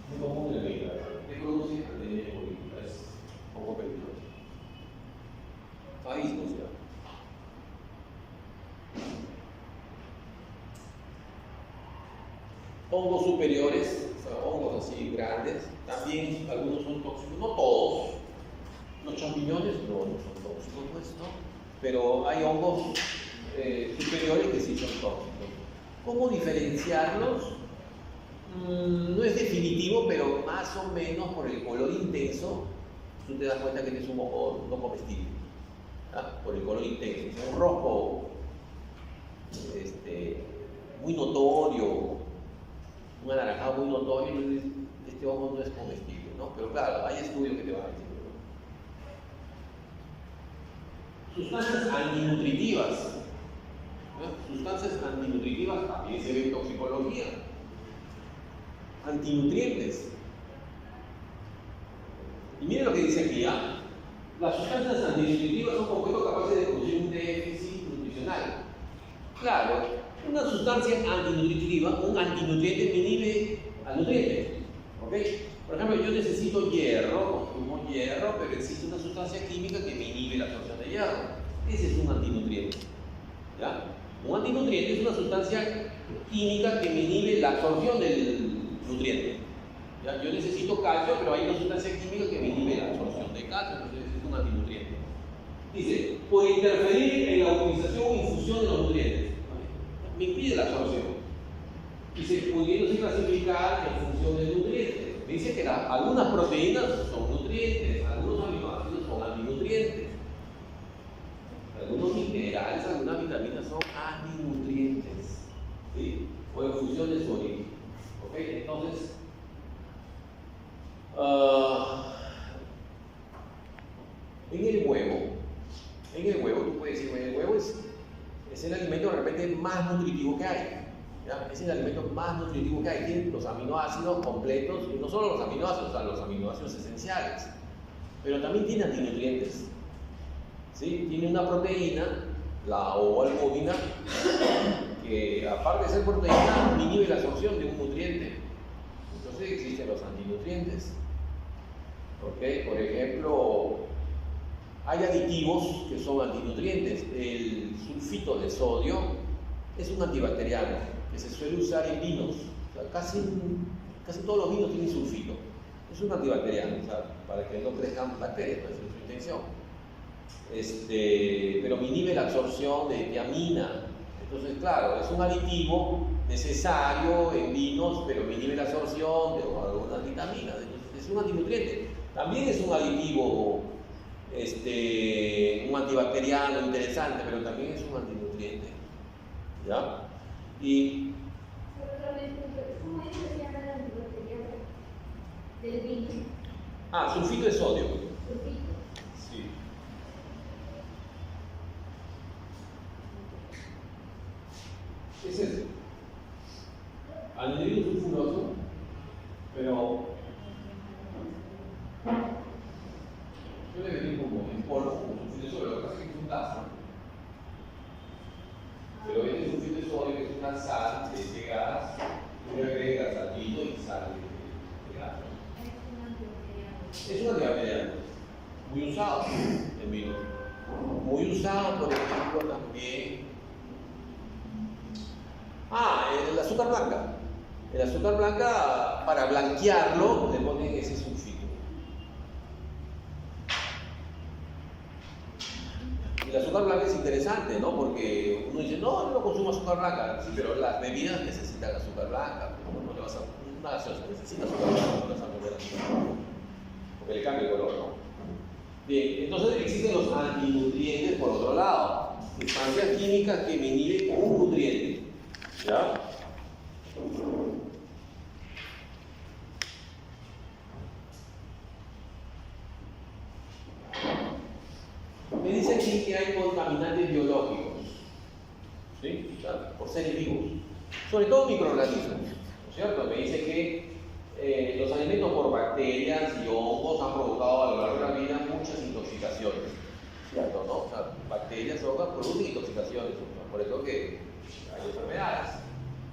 Speaker 1: muy común en el medio, que produce anemia hemolítica, es un poco peligroso. Favismo se llama. Hongos superiores, o sea, hongos así grandes, también algunos son tóxicos, no todos. Los champiñones no son tóxicos, pues, ¿no? Pero hay hongos superiores que sí son tóxicos. ¿Cómo diferenciarlos? No es definitivo, pero más o menos por el color intenso, tú te das cuenta que es un hongo no comestible. ¿Ah? Por el color intenso, o sea, un rojo muy notorio, un anaranjado muy notorio, entonces este hongo no es comestible, ¿no? Pero claro, hay estudios que te van a decir, ¿no? Sustancias antinutritivas. ¿No? Sustancias antinutritivas también se ve en toxicología. Antinutrientes. Y miren lo que dice aquí, ¿ah? Las sustancias antinutritivas son compuestos capaces de producir un déficit nutricional. Claro, una sustancia antinutritiva, un antinutriente que inhibe al nutriente. ¿Ok? Por ejemplo, yo necesito hierro, consumo hierro, pero existe una sustancia química que me inhibe la absorción de hierro. Ese es un antinutriente. ¿Ya? Un antinutriente es una sustancia química que me inhibe la absorción del nutriente. ¿Ya? Yo necesito calcio, pero hay una sustancia química que me inhibe la absorción de calcio, entonces es un antinutriente. Dice, puede interferir en la utilización o infusión de los nutrientes. Me impide la absorción. Dice, pudiéndose clasificar en función del nutriente. Me dice que algunas proteínas son nutrientes, algunos aminoácidos son antinutrientes. Algunos minerales, algunas vitaminas son antinutrientes. ¿Sí? O en función de su origen. ¿Ok? Entonces, en el huevo, tú puedes decir, bueno, el huevo es el alimento de repente más nutritivo que hay. ¿Ya? Es el alimento más nutritivo que hay. Tiene los aminoácidos completos, y no solo los aminoácidos, o sea, los aminoácidos esenciales, pero también tiene antinutrientes. ¿Sí? Tiene una proteína, la ovalbúmina, que aparte de ser proteína, inhibe la absorción de un nutriente. Entonces existen los antinutrientes. ¿Okay? Por ejemplo, hay aditivos que son antinutrientes. El sulfito de sodio es un antibacteriano que se suele usar en vinos. O sea, casi todos los vinos tienen sulfito. Es un antibacteriano, o sea, para que no crezcan bacterias, no es su intención. Pero inhibe la absorción de tiamina. Entonces, claro, es un aditivo necesario en vinos, pero inhibe la absorción de algunas vitaminas. Entonces, es un antinutriente. También es un aditivo, un antibacteriano interesante, pero también es un antinutriente. ¿Ya? Y
Speaker 4: ¿cómo es que se llama el antibacteriano del vino?
Speaker 1: Sulfito de sodio.
Speaker 4: Sulfito.
Speaker 1: Sí. ¿Qué es ese? Anhidro sulfuroso, pero yo le metí como en polvo, como sulfito de sodio, lo que pasa es que es un gas, ¿no? Pero este sulfito de sodio es una sal de ese gas, tú le agregas salito y sal de gas. Es un antibacteriano muy usado, el vino. Muy usado, por ejemplo, también. El azúcar blanca. El azúcar blanca, para blanquearlo, le ponen ese sulfito. Y el azúcar blanca es interesante, ¿no? Porque uno dice, no, yo no consumo azúcar blanca. Sí, pero las bebidas necesitan azúcar blanca. No le vas a... Una gaseosa necesita azúcar blanca, no le vas a poner azúcar blanca. Porque le cambia el color, ¿no? Bien, entonces existen los antinutrientes por otro lado. Sustancias químicas que me inhiben un nutriente. ¿Ya? Me dice aquí que hay contaminantes biológicos, ¿sí? Por seres vivos, sobre todo microorganismos, ¿no es cierto? Me dice que los alimentos por bacterias y hongos han provocado a lo largo de la vida muchas intoxicaciones, ¿cierto? ¿No? O sea, bacterias y hongos producen intoxicaciones, ¿no? Por eso que hay enfermedades.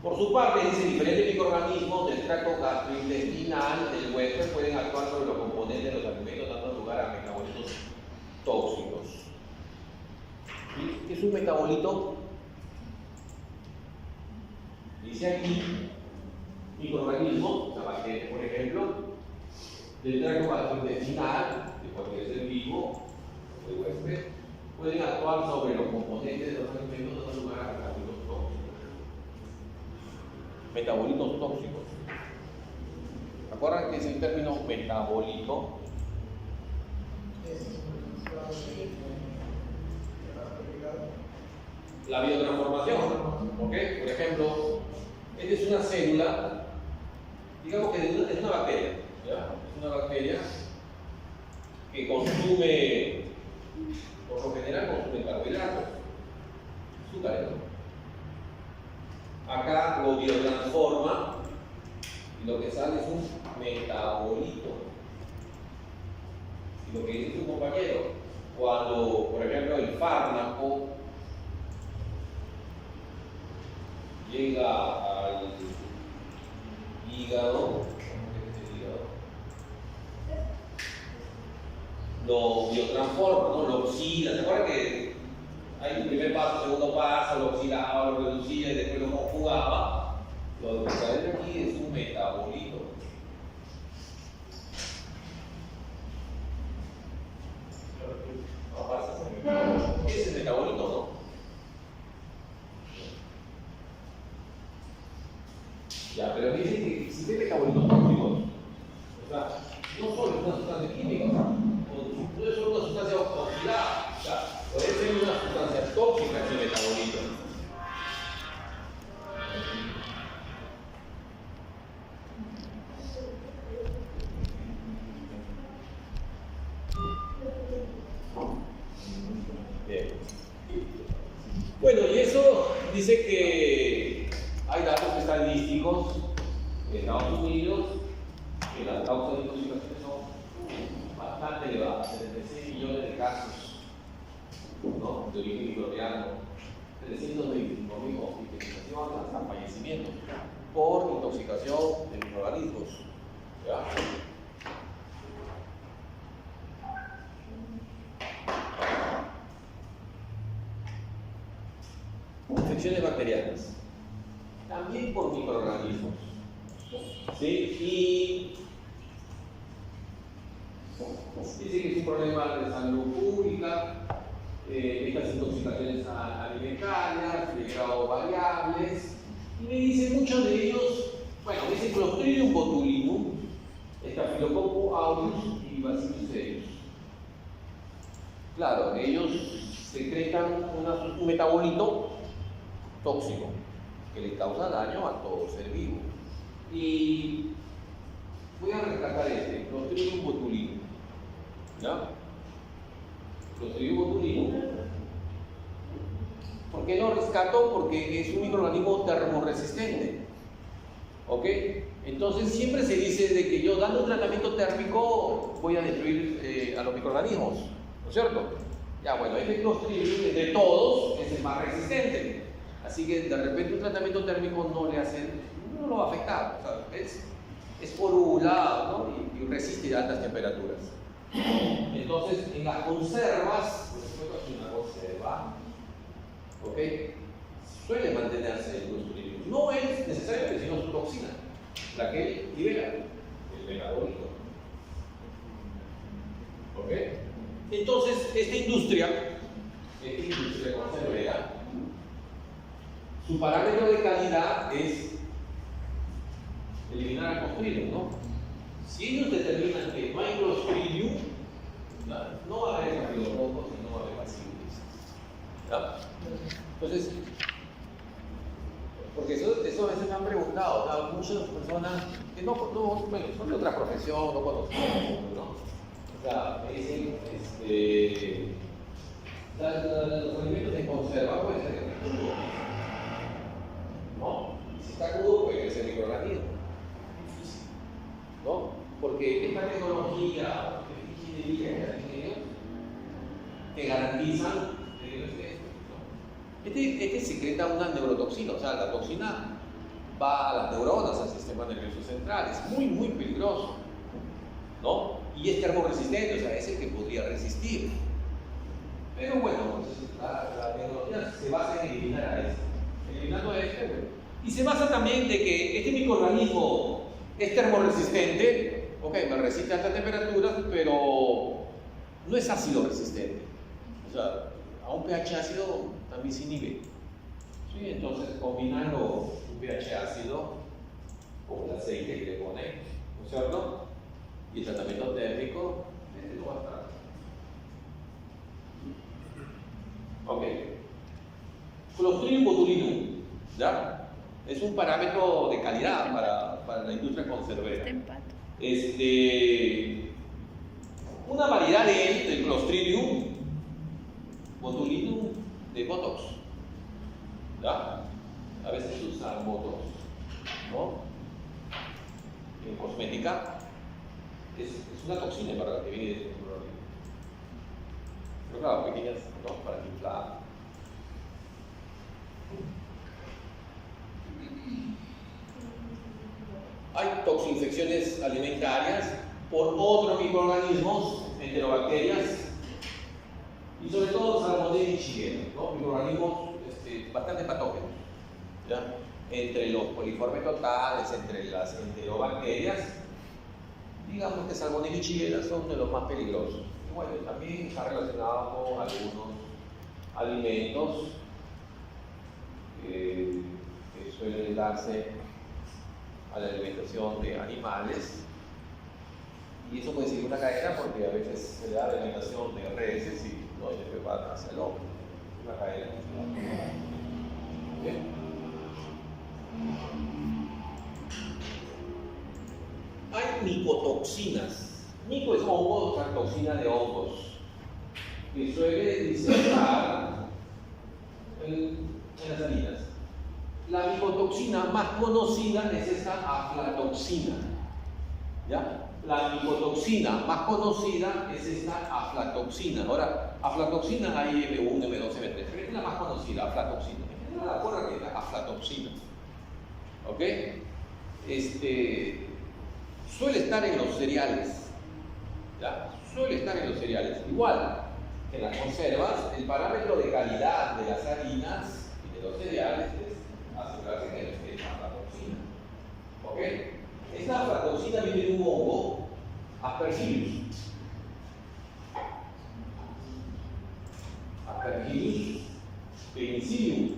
Speaker 1: Por su parte, dice, diferentes microorganismos del tracto gastrointestinal del huésped pueden actuar sobre los componentes de los alimentos, dando lugar a metabolitos tóxicos. ¿Sí? ¿Qué es un metabolito? Dice aquí, microorganismos, la bacteria, por ejemplo, del tracto gastrointestinal, de cualquier ser vivo, del huésped, pueden actuar sobre los componentes de los alimentos, dando lugar a metabolitos tóxicos. Metabolitos tóxicos. ¿Se acuerdan que es el término metabolito? La biotransformación, ¿ok? Por ejemplo, esta es una célula, digamos que es una bacteria, ¿ya? Es una bacteria que consume, por lo general consume carbohidratos, azúcares, ¿no? Acá lo biotransforma y lo que sale es un metabolito. Y lo que dice tu compañero, cuando, por ejemplo, el fármaco llega al hígado, lo biotransforma, ¿no? Lo oxida. ¿Se acuerdan que hay un primer paso, segundo paso, lo oxidaba, lo reducía y después lo conjugaba? Lo que sale aquí es un metabolito. ¿Qué es el metabolito, no? Ya, pero dice que existen metabolitos tóxicos. O sea, no solo es una sustancia química, puede ser una sustancia oxidada. O sea, puede ser una sustancia tóxica ese metabolito. Bien. Bueno, y eso dice que hay datos estadísticos en Estados Unidos que las causas de intoxicación son bastante elevadas, 76 millones de casos, ¿no? De origen microbiano, 325.000 hospitalizaciones hasta fallecimientos por intoxicación de microorganismos. ¿Ya? Infecciones bacterianas, también por microorganismos, ¿sí? Y dice que es un problema de salud pública, estas intoxicaciones alimentarias, de grado variables, y me dicen muchos de ellos, bueno, dice Clostridium botulinum, Staphylococcus aureus y Bacillus cereus. Claro, ellos secretan un metabolito tóxico que le causa daño a todo ser vivo. Y voy a rescatar Clostridium botulinum. ¿Ya? Clostridium botulinum. ¿Por qué lo rescato? Porque es un microorganismo termorresistente. ¿Ok? Entonces siempre se dice de que yo dando un tratamiento térmico voy a destruir a los microorganismos, ¿no es cierto? Ya, bueno, este Clostridium de todos es el más resistente. Así que de repente un tratamiento térmico no lo va a afectar. O sea, es por un lado, ¿no? Y resiste y de altas temperaturas. Entonces, en las conservas, después aquí una conserva, ¿ok? Suele mantenerse el Clostridium. No es necesariamente sino su toxina, la que libera el metabólico. ¿Ok? Entonces, esta industria conservera, su parámetro de calidad es eliminar el Clostridium, ¿no? Si ellos determinan que no hay Clostridium, no va a haber estafilococos y no va a haber bacillus. ¿Ya? Entonces, porque eso a veces me han preguntado, ¿no? Muchas personas que bueno, son de otra profesión, no conocen, ¿no? O sea, me dicen, los alimentos en conserva pueden ser crudos, ¿no? Y si está crudo puede ser microorganismo, ¿no? Porque esta tecnología de ingeniería que garantizan este secreta una neurotoxina, o sea, la toxina va a las neuronas, al sistema nervioso central, es muy, muy peligroso, ¿no? Y es termorresistente, o sea, es el que podría resistir. Pero bueno, la tecnología se basa en eliminar a este, eliminando a este, bueno. Y se basa también de que este microorganismo es termorresistente, ok, me resiste a altas temperaturas, pero no es ácido resistente, o sea, a un pH ácido también se inhibe. ¿Sí? Entonces, combinando un pH ácido con el aceite que le pone, ¿no es cierto? Y el tratamiento térmico, no va a estar. Ok. Clostridium botulinum, ¿ya? Es un parámetro de calidad para la industria conservera. Una variedad del Clostridium botulinum de Botox, ¿ya? A veces se usa Botox, ¿no? En cosmética es una toxina para la que viene de cloruro. Pero claro, pequeñas, ¿no? Para inflar. Hay toxinfecciones alimentarias por otros microorganismos, enterobacterias, y sobre todo Salmonella y Shigella, ¿no? Microorganismos bastante patógenos, ¿ya? Entre los coliformes totales, entre las enterobacterias, digamos que Salmonella y Shigella son de los más peligrosos. Y bueno, también está relacionado con algunos alimentos que suelen darse a la alimentación de animales. Y eso puede ser una cadena porque a veces se da la alimentación de reses y no, después va hacia el hombre. Una cadena. ¿Bien? Hay micotoxinas. Mico es hongo, o sea, toxina de hongos, que suele disertar en las harinas. La micotoxina más conocida es esta aflatoxina, ¿ya? La micotoxina más conocida es esta aflatoxina. Ahora, aflatoxina hay M1, M2, M3, pero es la más conocida, aflatoxina. En general, acuérdate que es la aflatoxina. ¿Ok? Suele estar en los cereales, ¿ya? Suele estar en los cereales. Igual que en las conservas, el parámetro de calidad de las harinas y de los cereales es asegurarse que no esté aflatoxina. ¿Ok? Esta aflatoxina viene de un hongo, Aspergillus. Aspergillus penicillium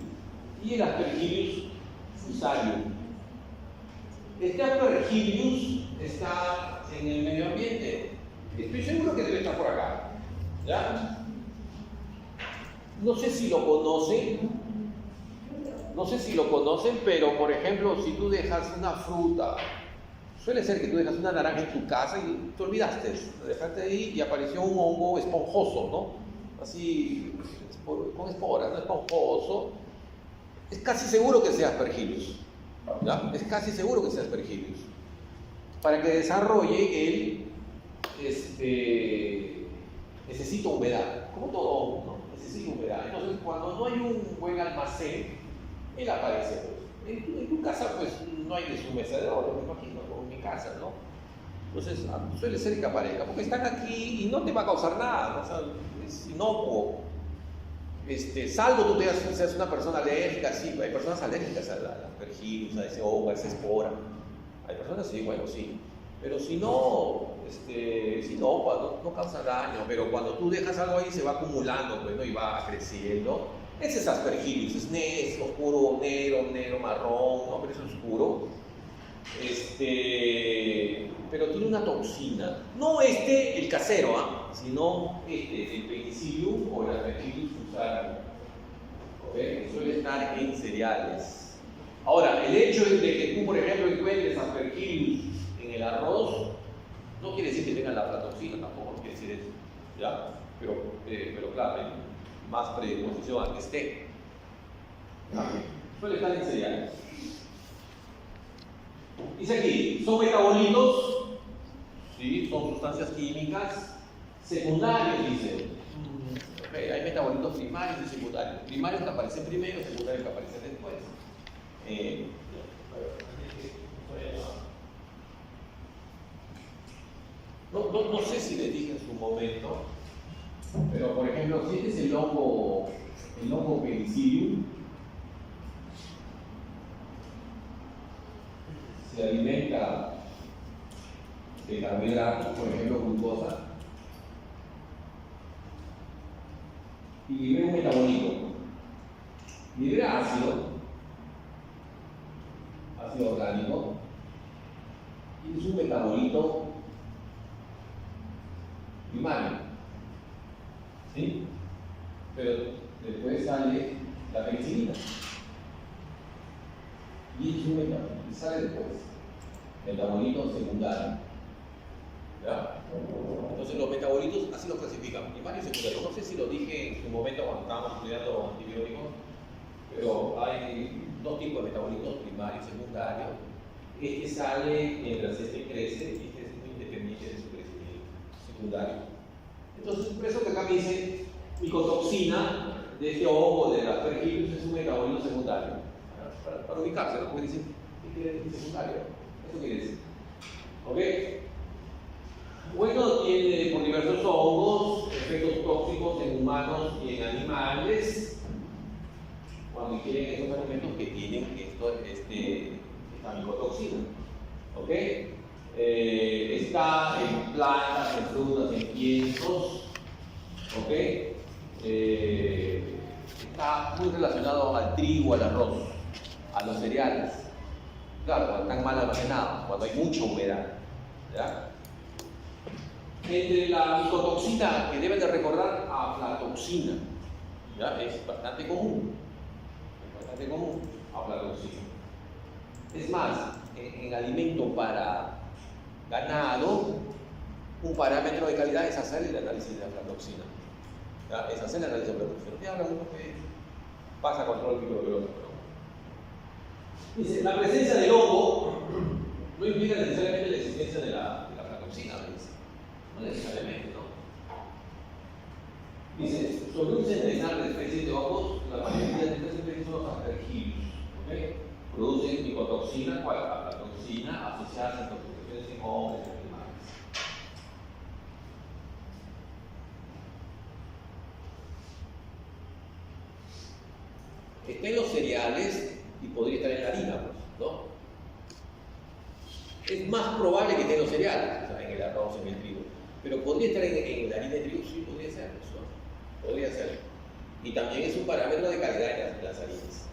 Speaker 1: y el Aspergillus fusarium. Este Aspergillus está en el medio ambiente. Estoy seguro que debe estar por acá. ¿Ya? No sé si lo conocen, pero por ejemplo, si tú dejas una fruta, suele ser que tú dejas una naranja en tu casa y te olvidaste, lo dejaste ahí y apareció un hongo esponjoso, ¿no? Así, con esporas, ¿no? Esponjoso. Es casi seguro que sea Aspergillus, ¿ya? Es casi seguro que sea Aspergillus. Para que desarrolle él, necesita humedad, como todo hongo, ¿no? Necesita humedad. Entonces, cuando no hay un buen almacén, él aparece, pues. En tu casa, pues, no hay deshumecedor, me imagino, como en mi casa, ¿no? Entonces, suele ser que aparezca, porque están aquí y no te va a causar nada, ¿no? O sea, es inocuo. Salvo tú seas una persona alérgica, sí, hay personas alérgicas a la aspergillus, a ese hongo, a esa espora. Hay personas sí, bueno, sí. Pero si no, es inocua, no causa daño, pero cuando tú dejas algo ahí se va acumulando, pues, ¿no? Y va creciendo. Ese es aspergillus, es oscuro, negro, marrón, ¿no? Pero es oscuro. Pero tiene una toxina, no el casero, sino el penicillium o el aspergillus fusarium, que suele estar en cereales. Ahora, el hecho de que tú, por ejemplo, encuentres aspergillus en el arroz, no quiere decir que tenga la aflatoxina, tampoco quiere decir eso, ¿ya? Pero claro, hay más predisposición a que esté. Suele estar en cereales. Dice aquí, son metabolitos, ¿sí? Son sustancias químicas secundarios, dice. Okay, hay metabolitos primarios y secundarios. Primarios que aparecen primero, secundarios que aparecen después. No sé si les dije en su momento, pero por ejemplo, si este es el hongo Penicillium, se alimenta de carbohidratos, por ejemplo glucosa, y libera un metabolito. Libera ácido orgánico, y es un metabolito primario, ¿sí? Pero después sale la penicilina, y es un metabolito, y sale después, metabolito secundario, ¿ya? Entonces los metabolitos así los clasifican, primarios y secundarios. No sé si lo dije en su momento cuando estábamos estudiando antibióticos, pero hay dos tipos de metabolitos, primario y secundario. Este sale mientras este crece y este es muy independiente de su crecimiento secundario. Entonces, por eso que acá me dice micotoxina de este hongo de aspergillus es un metabolito secundario. Para ubicarse, ¿no? Porque dicen, ¿qué quiere decir secundario? Eso quiere decir. ¿Ok? Bueno, tiene por diversos hongos efectos tóxicos en humanos y en animales cuando ingieren estos alimentos que tienen esta micotoxina. ¿Ok? Está en plantas, en frutas, en piensos. ¿Ok? Está muy relacionado al trigo, al arroz, a los cereales. Claro, cuando están mal almacenados, cuando hay mucha humedad. ¿Ya? Entre la micotoxina, que deben de recordar, aflatoxina, ¿ya? Es bastante común, aflatoxina. Es más, en alimento para ganado, un parámetro de calidad es hacer el análisis de aflatoxina, ¿ya? Es hacer el análisis de aflatoxina. Y ahora uno que pasa control microbiológico. Dice, la presencia del hongo no implica necesariamente la existencia de la aflatoxina, ¿me dice? No necesariamente, ¿no? Dice, sobre un centenar de especies de hongos, la mayoría de estas especies son los aspergillus, ¿ok? Producen micotoxina, ¿cuál? Aflatoxina, asociadas a intoxicaciones en hombres y animales. Está en los cereales y podría estar en la harina, ¿no? Es más probable que esté en los cereales, o sea, en el arroz, en el trigo. Pero podría estar en la harina de trigo, sí, podría ser eso. Podría ser. Y también es un parámetro de calidad en las harinas.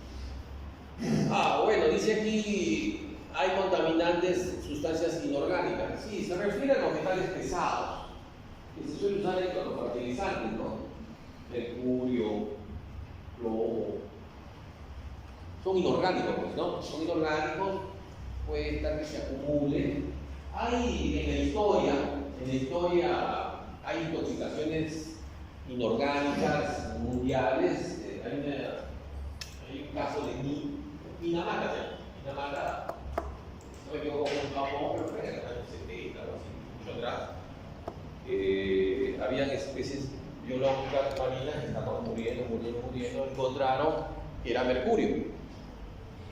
Speaker 1: Bueno, dice aquí, hay contaminantes, sustancias inorgánicas. Sí, se refiere a los metales pesados, que se suele usar en los fertilizantes, ¿no? Mercurio, plomo. Son inorgánicos, pues, ¿no? Son inorgánicos, puede estar que se acumulen. Hay en la historia hay intoxicaciones inorgánicas mundiales. Hay un caso de Minamata, no me equivoco con un Japón, pero fue en los años 70, algo así, mucho atrás. Habían especies biológicas marinas que estaban muriendo, encontraron que era mercurio.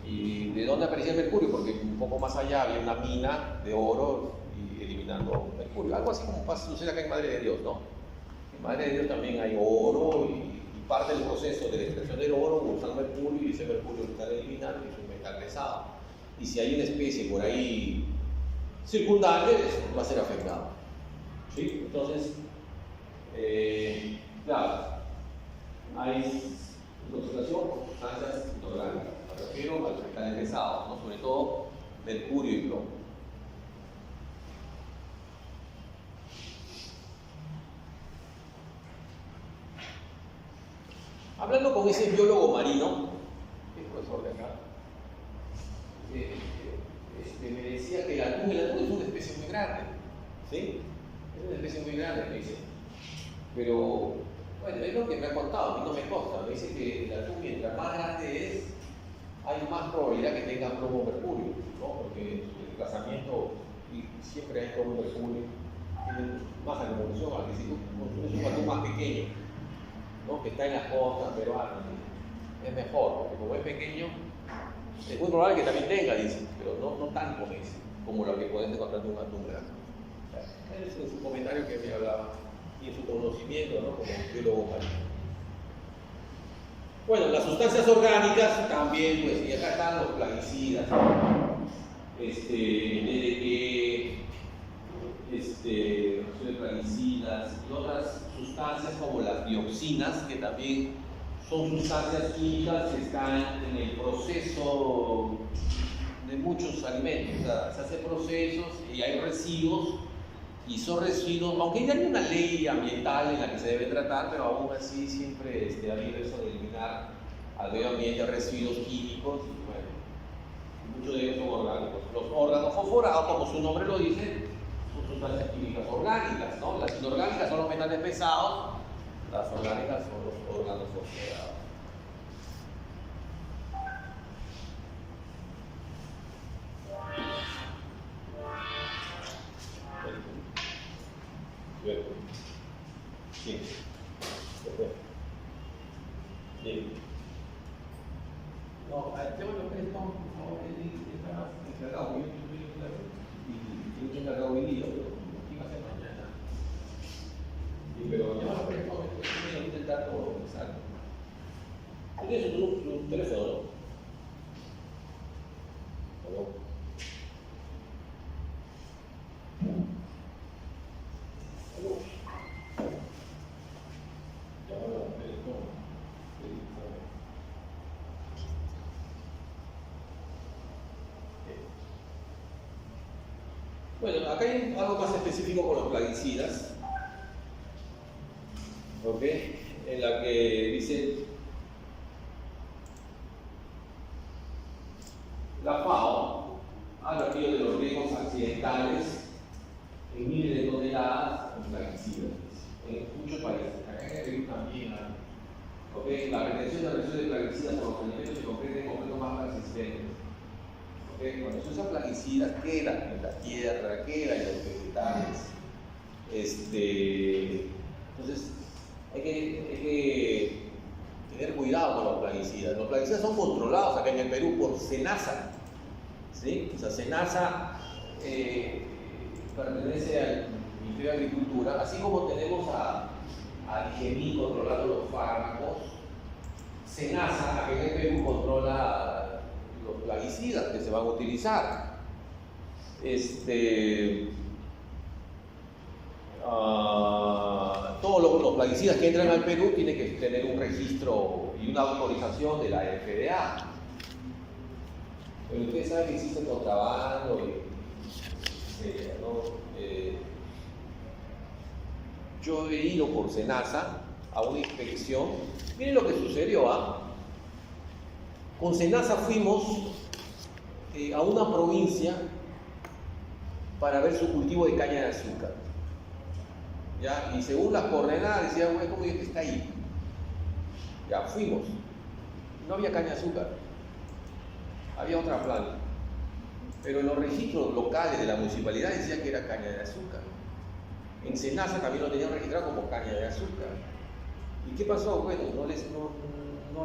Speaker 1: ¿Y de dónde aparecía el mercurio? Porque un poco más allá había una mina de oro y eliminó eliminando mercurio. Algo así como sucede acá en Madre de Dios, ¿no? En Madre de Dios también hay oro y parte del proceso de la extracción del oro usan mercurio y ese mercurio lo están eliminando y es un metal pesado. Y si hay una especie por ahí circundante, va a ser afectado. ¿Sí? Entonces, claro, hay intoxicación por sustancias inorgánicas, me refiero a los metales pesados, ¿no? Sobre todo mercurio y plomo. Hablando con ese biólogo marino, que es profesor de acá, me decía que el atún es una especie muy grande, ¿sí? Es una especie muy grande, me dice. Pero, bueno, es lo que me ha contado, a mí no me consta. Me dice que el atún, mientras más grande es, hay más probabilidad que tenga plomo mercurio, ¿no? Porque su desplazamiento, y siempre hay plomo mercurio, tiene más acumulación al que si tú consumes un atún más pequeño, ¿no? Que está en las costas peruanas, es mejor, porque como es pequeño, es muy probable que también tenga, dice, pero no tanto como lo que puedes encontrar en un atún grande. Ese es un comentario que me hablaba y en su conocimiento, ¿no? Como biólogo marino. Bueno, las sustancias orgánicas también, pues, y acá están los plaguicidas, plaguicidas y otras sustancias como las dioxinas, que también son sustancias químicas que están en el proceso de muchos alimentos. O sea, se hacen procesos y hay residuos, y son residuos, aunque hay una ley ambiental en la que se debe tratar, pero aún así siempre ha habido eso de eliminar al medio ambiente residuos químicos, y bueno, muchos de ellos son orgánicos. Los órganos fosforados, como su nombre lo dice, son sustancias químicas orgánicas, ¿no? Las inorgánicas son los metales pesados, las orgánicas son los órganos fosforados. Sí. Bien. No, llévalo presto, por favor, él está encargado, yo estoy encargado hoy día, pero iba a ser mañana. Sí, pero llévalo presto, voy a intentar todo empezar. ¿Tienes su teléfono, no? ¿O bueno, acá hay algo más específico con los plaguicidas, ¿ok? En la que dice la FAO ha advertido de los riesgos accidentales en miles de toneladas de plaguicidas en muchos países. Acá en el Perú también hay. ¿Okay? La retención de residuos de plaguicidas por los alimentos se concreta en momentos más persistentes. ¿Okay? Cuando se usa plaguicidas, quedan en la tierra, quedan en los vegetales. Entonces, hay que tener cuidado con los plaguicidas. Los plaguicidas son controlados acá en el Perú por SENASA. ¿Sí? O sea, SENASA pertenece al Ministerio de Agricultura, así como tenemos a IGEMI controlando los fármacos. SENASA acá en el Perú controla los plaguicidas que se van a utilizar. Todos los plaguicidas que entran al Perú tienen que tener un registro y una autorización de la FDA. Pero ustedes saben que existe contrabando yo he ido por SENASA a una inspección. Miren lo que sucedió, con SENASA fuimos a una provincia para ver su cultivo de caña de azúcar, ¿ya? Y según las coordenadas decían, bueno, ¿cómo que está ahí? Ya fuimos, no había caña de azúcar, había otra planta, pero en los registros locales de la municipalidad decía que era caña de azúcar. En SENASA también lo tenían registrado como caña de azúcar. ¿Y qué pasó? Bueno, no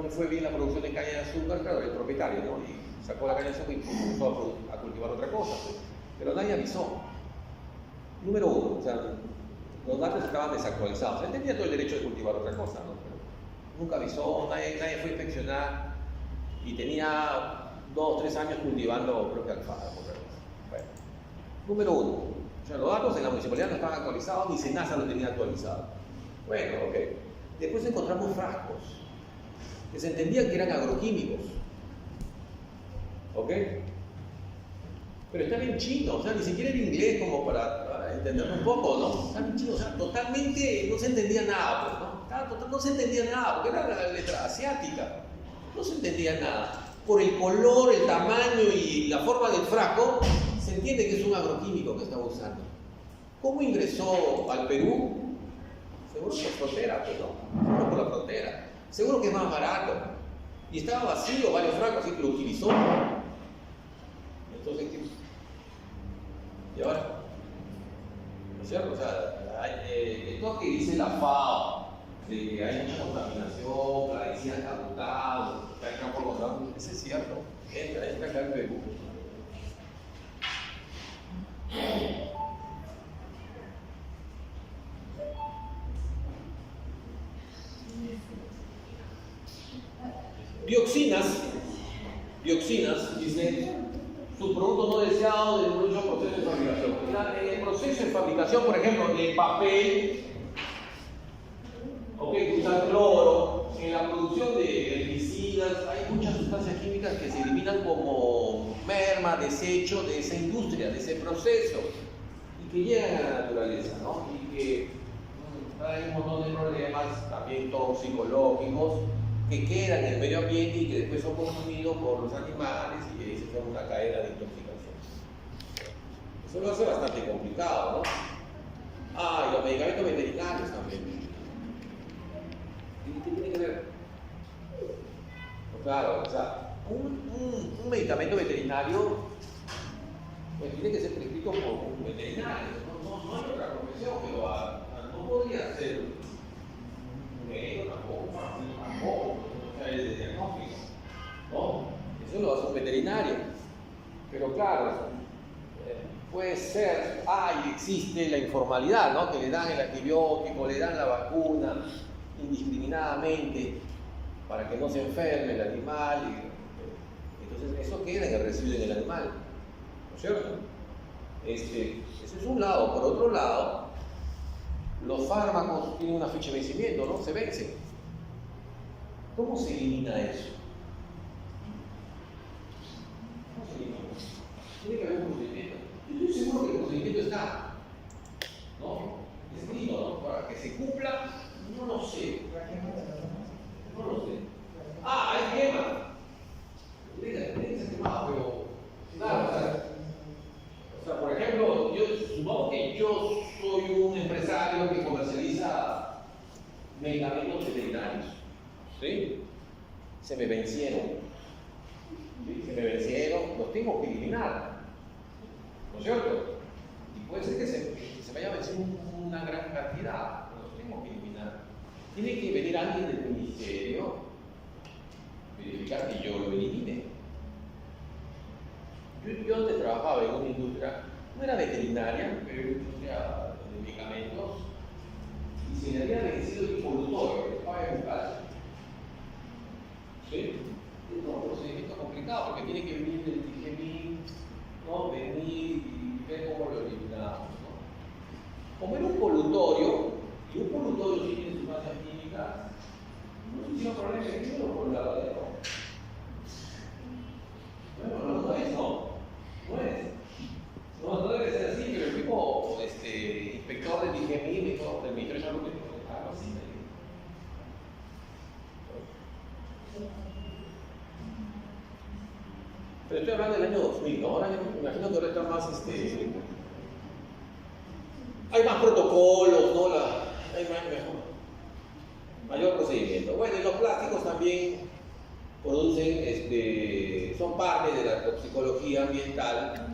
Speaker 1: le fue bien la producción de caña de azúcar, claro, el propietario, ¿no? Y sacó la caña de azúcar y comenzó a cultivar otra cosa, pero nadie avisó. Número uno, o sea, los datos estaban desactualizados. Él tenía todo el derecho de cultivar otra cosa, ¿no? Pero nunca avisó, nadie fue a inspeccionar y tenía 2 o 3 años cultivando, creo que alfalfa. Bueno, número uno, o sea, los datos en la municipalidad no estaban actualizados, ni SENASA lo tenía actualizado. Bueno, ok. Después encontramos frascos que se entendían que eran agroquímicos. ¿Ok? Pero están en chino, o sea, ni siquiera en inglés como para entenderlo un poco, ¿no? Están en chino, o sea, totalmente no se entendía nada, pues, ¿no? No se entendía nada, porque era la letra asiática. No se entendía nada. Por el color, el tamaño y la forma del frasco, se entiende que es un agroquímico que estaba usando. ¿Cómo ingresó al Perú? Seguro por frontera, pues, ¿no? Seguro por la frontera. Seguro que es más barato. Y estaba vacío varios frascos, así que lo utilizó. Entonces, ¿qué? ¿Y ahora? ¿No es cierto? O sea, esto que dice la FAO, de que hay mucha contaminación, plaguicidas está agotado, que hay campo agotado, eso es cierto. Entra acá en Perú. Dioxinas, dice, subproducto no deseado del dicho proceso de fabricación. En el proceso de fabricación, por ejemplo, el papel, que usa cloro, en la producción de herbicidas, hay muchas sustancias químicas que se eliminan como merma, desecho de esa industria, de ese proceso, y que llegan a la naturaleza, ¿no? Y que hay un montón de problemas también toxicológicos que quedan en el medio ambiente y que después son consumidos por los animales y que se forma una cadena de intoxicación. Eso lo hace bastante complicado, ¿no? Y los medicamentos veterinarios también. ¿Qué tiene que ver? Pues claro, o sea, un medicamento veterinario pues tiene que ser prescrito por un veterinario, no hay otra profesión que lo haga. No podría ser un médico tampoco, o sea, el de diagnóstico, ¿no? Eso lo hace un veterinario. Pero claro, puede ser, existe la informalidad, ¿no? Que le dan el antibiótico, le dan la vacuna indiscriminadamente para que no se enferme el animal. Entonces eso queda en el residuo del animal, ¿no es cierto? Ese es un lado. Por otro lado, los fármacos tienen una fecha de vencimiento, ¿no? Se vencen. ¿Cómo se elimina eso? ¿Cómo se elimina? Tiene que haber un procedimiento. Yo estoy seguro que el procedimiento está, ¿no? Escrito, ¿no? Para que se cumpla, no lo sé. No lo sé. Hay quema. Tiene que ser quemado, pero claro, o sea, por ejemplo, supongamos que yo soy un empresario que comercializa medicamentos veterinarios, ¿sí? Se me vencieron, los tengo que eliminar, ¿no es cierto? Y puede ser que se vaya a vencer una gran cantidad, pero los tengo que eliminar. Tiene que venir alguien del ministerio, verificar que yo lo elimine. Yo antes trabajaba en una industria, no era veterinaria, pero era una industria de medicamentos, y se le había vencido el polutorio, que estaba en bucal. ¿Sí? Es un procedimiento complicado, porque tiene que venir del DGMI, ¿no? Venir y ver cómo lo eliminamos, ¿no? Como era un polutorio, y un polutorio sí tiene sustancias químicas, no se hicieron problemas efectivos por el lavadero. Bueno, no es, ¿no? No debe ser así, pero el mismo inspector del DGMI, del Ministerio de Salud, algo así. Pero estoy hablando del año 2000, ¿no? Ahora me imagino que ahora está más, hay más protocolos, ¿no? Hay mayor procedimiento. Bueno, y los plásticos también producen, son parte de la toxicología ambiental.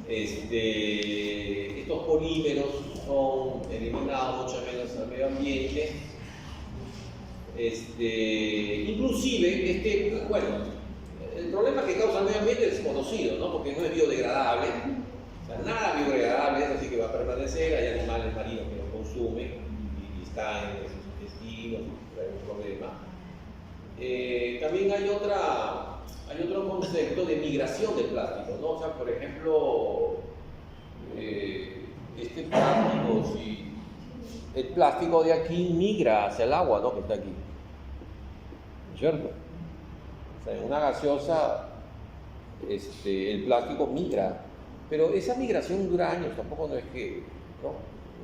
Speaker 1: Estos polímeros son eliminados mucho menos al medio ambiente. Inclusive, el problema que causa el medio ambiente es conocido, ¿no? Porque no es biodegradable, o sea, nada biodegradable, es así que va a permanecer parecer, hay animales marinos que lo consumen y están en sus intestinos, hay un problema. También hay otro concepto de migración del plástico, ¿no? O sea, por ejemplo, este plástico, si el plástico de aquí migra hacia el agua, ¿no? Que está aquí, ¿cierto? O sea, en una gaseosa, el plástico migra, pero esa migración dura años, tampoco no es que,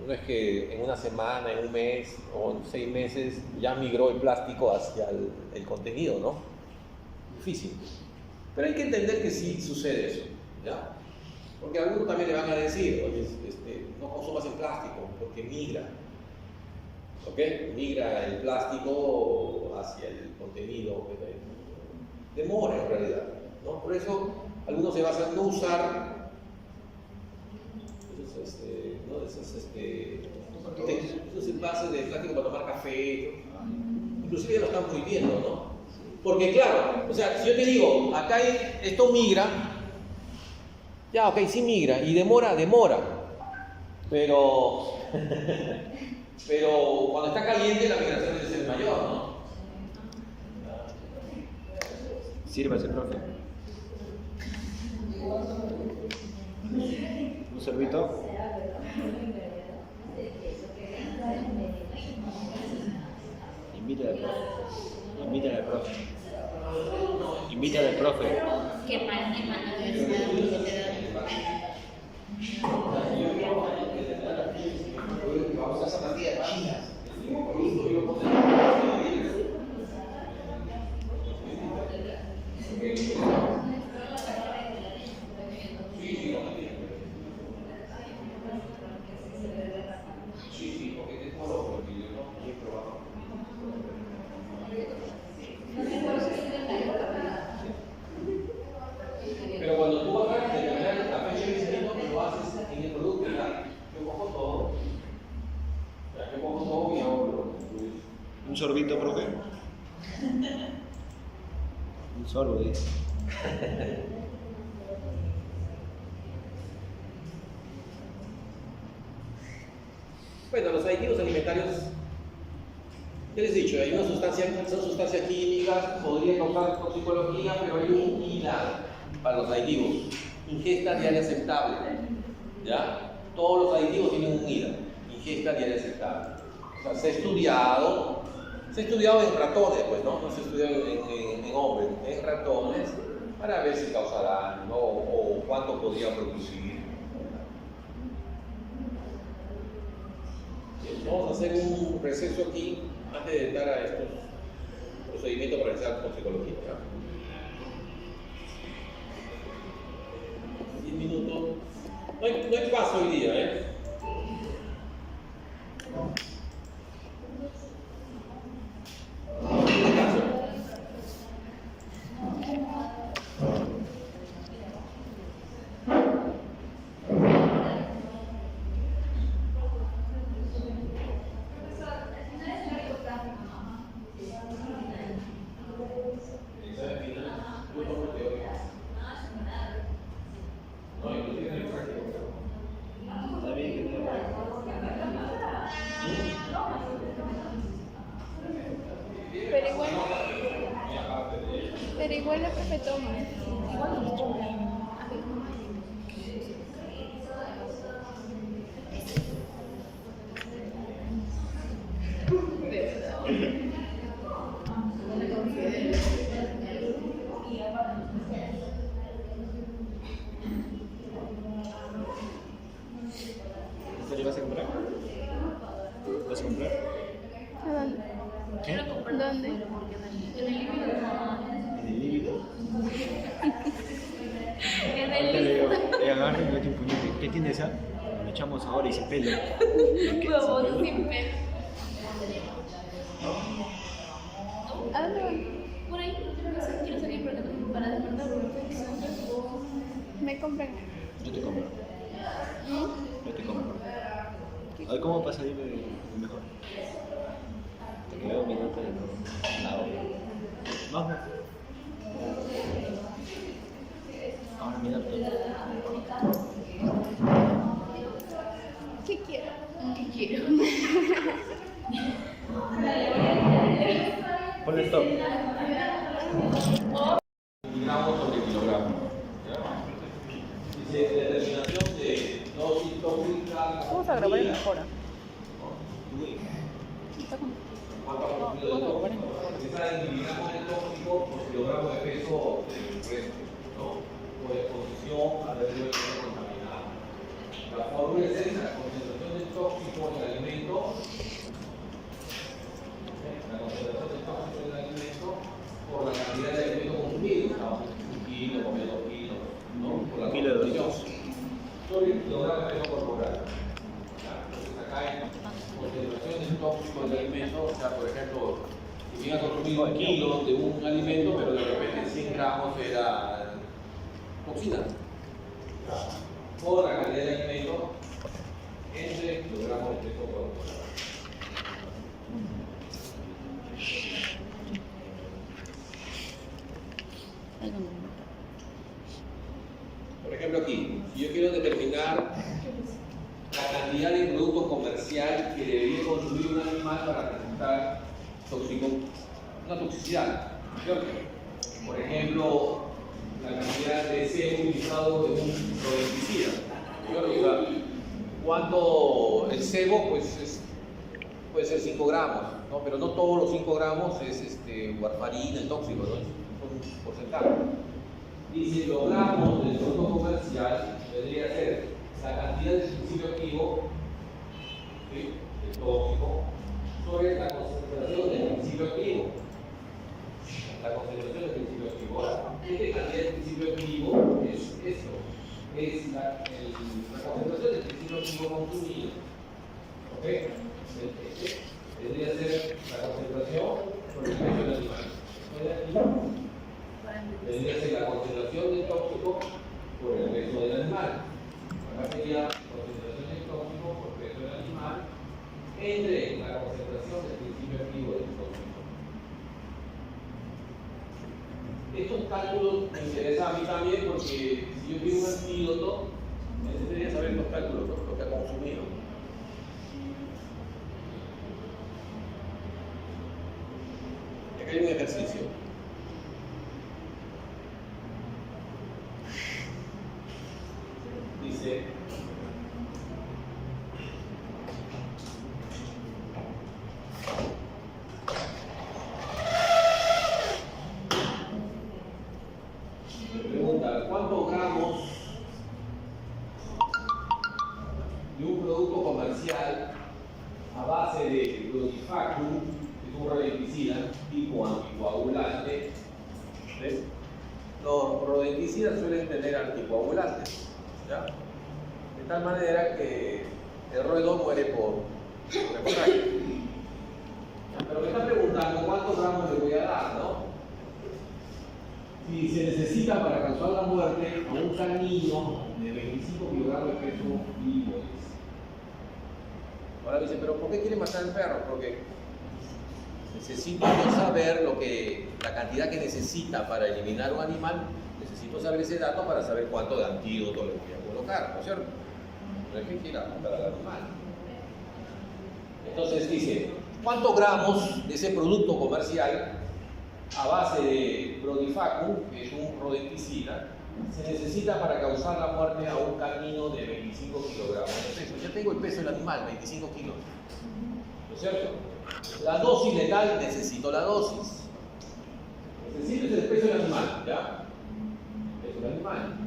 Speaker 1: no es que en una semana, en un mes o en 6 meses ya migró el plástico hacia el contenido, ¿no? Difícil. Pero hay que entender que sí sucede eso, ¿ya? Porque algunos también le van a decir, oye, no consumas el plástico porque migra, ¿ok? Migra el plástico hacia el contenido, demora en realidad, ¿no? Por eso algunos se basan en no usar esos envases de plástico para tomar café, inclusive ya lo están prohibiendo, ¿no? Porque claro, o sea, si yo te digo, acá esto migra, ya, ok, sí migra, y demora, pero cuando está caliente la migración debe ser mayor, ¿no?
Speaker 5: Sírvase, profe. ¿Un sorbito? Invítale al profe. Invítale al profe.
Speaker 3: Qué mal, de verdad.
Speaker 1: Vamos a esa partida china. Pero cuando tú vas a determinar la fecha de vencimiento, lo haces en el producto, ¿verdad? Yo cojo todo. Yo cojo todo y hago
Speaker 5: ¿Un sorbito, profe? Un sorbo, dice.
Speaker 1: Bueno, los aditivos alimentarios, ya les he dicho, hay una sustancia, son sustancias químicas, podrían causar toxicología, pero hay un IDA para los aditivos, ingesta diaria aceptable, ¿ya? Todos los aditivos tienen un IDA, ingesta diaria aceptable. O sea, se ha estudiado en ratones, pues, ¿no? No se ha estudiado en hombres, en ratones, para ver si causa daño, ¿no? O cuánto podría producir. Vamos a hacer un receso aquí antes de entrar a estos procedimientos para realizar toxicología. 10 minutos. No hay paso hoy día, ¿eh? Descanso.
Speaker 3: Pero igual la profe toma.
Speaker 5: ¿Esto le vas a comprar? ¿Vas a comprar?
Speaker 3: ¿A dónde?
Speaker 5: ¿Qué?
Speaker 3: ¿Dónde?
Speaker 5: ¿En el líbido?
Speaker 3: En
Speaker 5: Ahorita
Speaker 3: el
Speaker 5: le digo, agarra y mete un puñete. ¿Qué tiene esa? Lo echamos ahora y sin pelo.
Speaker 3: huevo sin pelo. ¿A dónde van?
Speaker 4: Por ahí, quiero salir para despertar.
Speaker 3: Me compran.
Speaker 5: Yo te compro. Yo te compro. A ver cómo pasa, dime mejor. Te quedo un minuto y no. Vamos. Ahora mira.
Speaker 3: ¿Qué que quiero.
Speaker 5: Ponle stop.
Speaker 1: Miligramos sobre kilogramo. ¿Ya? Dice determinación de dosis tóxica.
Speaker 3: Vamos a grabar en mejora.
Speaker 1: ¿Cuánto ha consumido de tóxico? Está en miligramos de tóxico por kilogramo de peso del resto, ¿no? Por exposición a residuos contaminados. La fórmula es esa, la concentración de tóxico en el alimento. La concentración de tóxico en el alimento por la cantidad de alimento consumido, ¿no? 1 kilo, o 2 kilos, ¿no? Por la
Speaker 5: Kilo de
Speaker 1: concentración sobre el kilogramo de peso corporal. Entonces acá hay concentración de tóxico en el alimento, o sea, por ejemplo, si bien ha consumido 1 kilo de un alimento, pero de repente 100 gramos era toxina. Por la cantidad de alimento entre kilogramos de peso corporal. Por ejemplo aquí, si yo quiero determinar la cantidad de producto comercial que debería consumir un animal para presentar tóxico, una toxicidad, ¿cierto? Por ejemplo, la cantidad de sebo utilizado en un rodenticidas, ¿cierto? O sea, cuando el sebo pues puede ser 5 gramos, ¿no? Pero no todos los 5 gramos es warfarina, el tóxico, ¿no? Es un porcentaje. Dice, los gramos del producto comercial debería ser la cantidad de principio activo, ¿sí?, el tóxico, sobre la concentración del principio activo. La concentración del principio activo. Ahora, esta cantidad de principio activo es esto, es la concentración del principio activo consumido. ¿Ok? Debería ser la concentración por el peso del animal. Debería ser la concentración del tóxico por el peso del animal. Acá sería concentración del tóxico por peso del animal entre la concentración del principio activo del tóxico. Estos cálculos me interesan a mí también porque si yo quiero un antídoto, necesitaría saber los cálculos, ¿no? Lo que ha consumido. Y acá hay un ejercicio. Dice, pregunta, ¿cuántos gramos de un producto comercial a base de Clodifacum, que es un rodenticida tipo anticoagulante? ¿Ves? Los rodenticidas suelen tener anticoagulantes, ¿ya? De tal manera que el roedor muere por hemorragia. Pero me está preguntando cuántos gramos le voy a dar, ¿no? Si se necesita para causar la muerte a un canino de 25 kilogramos de peso vivo. Ahora dice, pero ¿por qué quiere matar al perro? Porque necesito yo saber la cantidad que necesita para eliminar un animal. Necesito saber ese dato para saber cuánto de antídoto le voy a colocar, ¿no es cierto? No es que quiera matar al animal. Entonces dice, ¿cuántos gramos de ese producto comercial a base de Clodifacum, que es un rodenticida, se necesita para causar la muerte a un canino de 25 kilogramos de peso? Ya tengo el peso del animal, 25 kilos, ¿no es cierto? La dosis letal, necesito la dosis. Necesito el peso del animal, ¿ya? El peso del animal.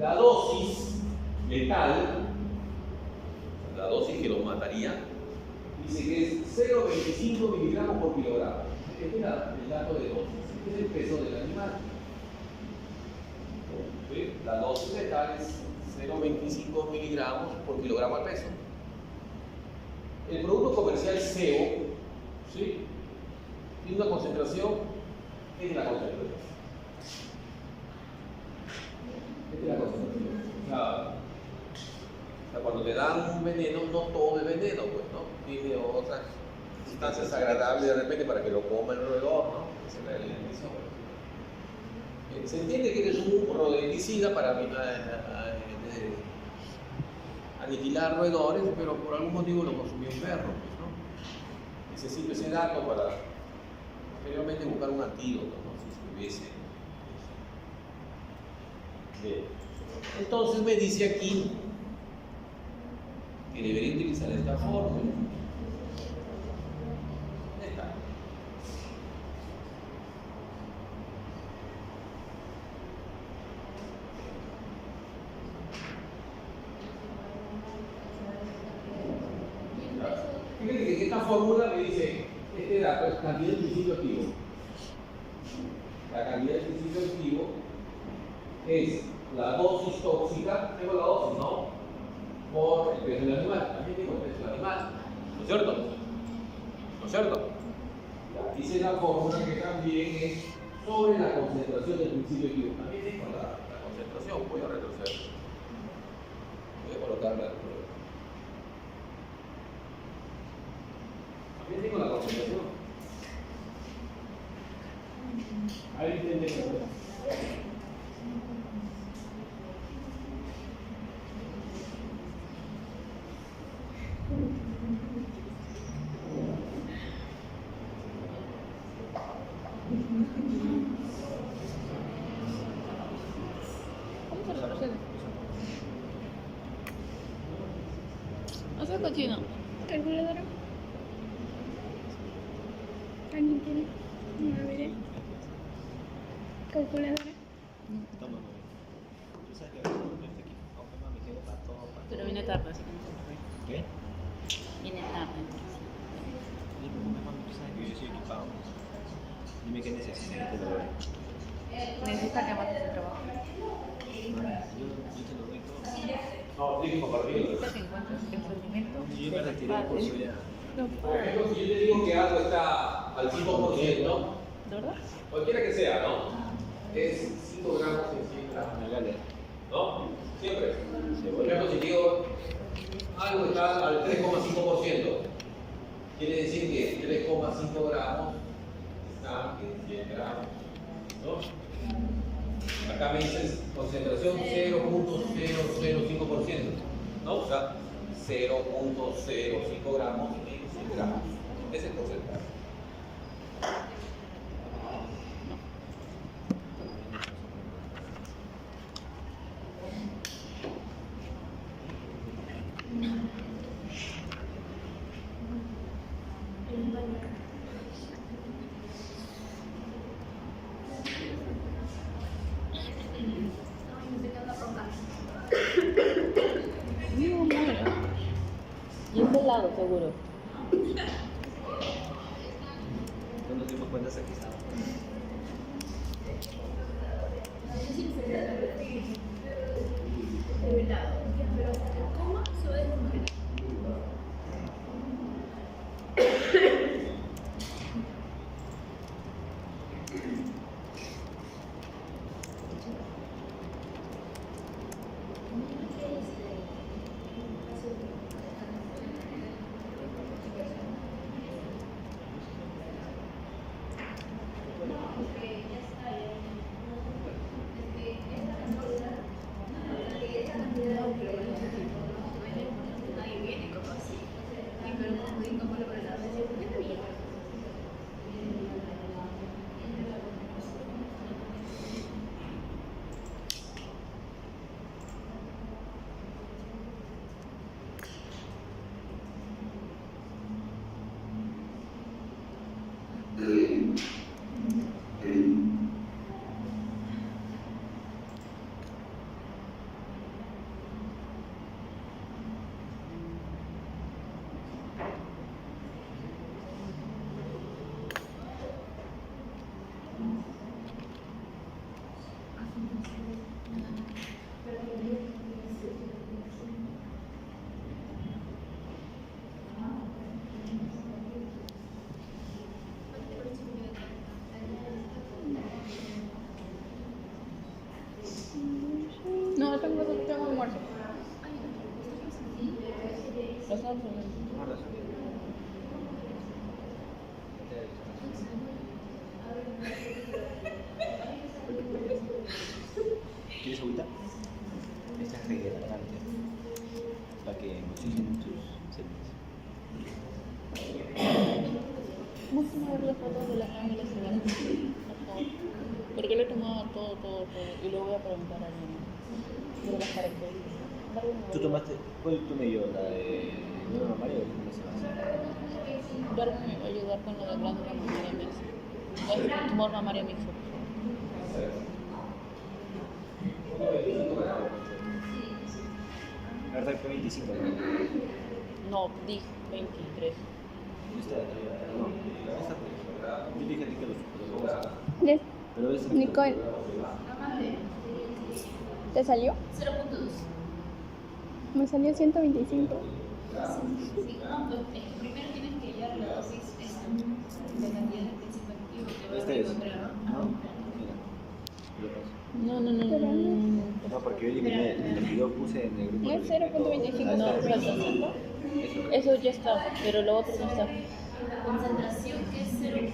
Speaker 1: La dosis letal, la dosis que lo mataría, dice que es 0,25 miligramos por kilogramo. Este es el dato de dosis. Este es el peso del animal. ¿Sí? La dosis letal es 0,25 miligramos por kilogramo al peso. El producto comercial sebo, ¿sí?, tiene una concentración. Esta es la concentración. Esta es la concentración. O sea, cuando te dan un veneno, no todo es veneno, pues, ¿no? Tiene otras sustancias agradables de repente para que lo coma el roedor, ¿no? Esa es la alimentación. Se entiende que eres un rodenticida para aniquilar roedores, pero por algún motivo lo consumió un perro, pues, ¿no? Necesito ese dato para posteriormente buscar un antídoto, ¿no? Si hubiese. Bien. Entonces me dice aquí que debería utilizar esta fórmula. Esta. Fíjense que esta fórmula me dice, este dato es cantidad del principio activo. La cantidad del principio activo es la dosis tóxica, tengo la dosis, ¿no? Por el peso del animal, también tengo el peso del animal, ¿no es cierto? ¿No es cierto? Ya, dice la fórmula que también es sobre la concentración del principio activo. También tengo la concentración, voy a retroceder. Voy a colocarla. También tengo la concentración. Ahí entendemos.
Speaker 3: ¿Cómo se lo procede? Hacer cochino. ¿Calculadora? ¿Alguien tiene? No, veré. ¿Calculadora?
Speaker 5: Toma, mami. Tú sabes que a veces este equipo, aunque mami tiene para todo, para
Speaker 3: Pero
Speaker 5: todo.
Speaker 3: viene tarde, así que no se preocupe.
Speaker 5: ¿Qué?
Speaker 3: Viene tarde.
Speaker 5: Dime, mami, tú sabes que yo soy equipado. Dime qué necesitas y te lo doy.
Speaker 3: Necesita que mates el trabajo.
Speaker 5: Yo te lo doy todo.
Speaker 1: No, tienes que compartirlo.
Speaker 3: Necesita que encuentres el rendimiento
Speaker 5: Yo me retiré del curso ya.
Speaker 1: Por ejemplo, si yo te digo que algo está al 5%,
Speaker 3: ¿De verdad?
Speaker 1: cualquiera que sea, ¿no? Es 5 gramos en 100 gramos,
Speaker 5: Dale.
Speaker 1: ¿no? Siempre. Por ejemplo, si digo algo está al 3,5%, quiere decir que 3,5 gramos están en 100 gramos, ¿no? Acá me dices concentración 0.005%, ¿no? O sea, 0.05 gramos en 100 gramos. Ese es el porcentaje.
Speaker 3: No, muero. Y es pelado, seguro.
Speaker 5: No nos dimos cuenta hasta que estaba.
Speaker 4: De verdad. Pero, ¿cómo se va a descongelar?
Speaker 3: No, tengo almuerzo. Lo estaba probando.
Speaker 5: ¿Quieres agüita? Esta es reguera grande. Para
Speaker 3: Muéstrame ver las fotos de la sangre y la ciudad, por favor. Porque le he tomado todo. Y luego voy a preguntar a alguien de las características.
Speaker 5: ¿Tú tomaste? ¿Cuál tú me dio? ¿La de Nueva María o cómo se llama?
Speaker 3: Darwin me va a ayudar con lo de glándula mamaria mixta. Es tumor mamaria mixto, por favor.
Speaker 5: ¿Verdad que 25?
Speaker 3: No, dije 23.
Speaker 5: ¿Esta de arriba? No, esta pues. Yo dije a ti que los vamos a sacar.
Speaker 6: Yes.
Speaker 5: Pero esta
Speaker 6: Nicole, ¿te salió?
Speaker 4: 0.2.
Speaker 6: Me salió 125.
Speaker 4: Sí, no, primero tienes que hallar la dosis de cantidad de principio activo que vas a
Speaker 5: Este es.
Speaker 4: encontrar, ¿no?
Speaker 5: ¿No? Mira. Lo paso.
Speaker 3: No.
Speaker 5: No, porque yo eliminé lo que yo puse en el grupo.
Speaker 6: No es 0.25,
Speaker 3: No,
Speaker 6: no,
Speaker 3: falta. Eso ya está, pero lo otro no está.
Speaker 4: Concentración que es 0.0.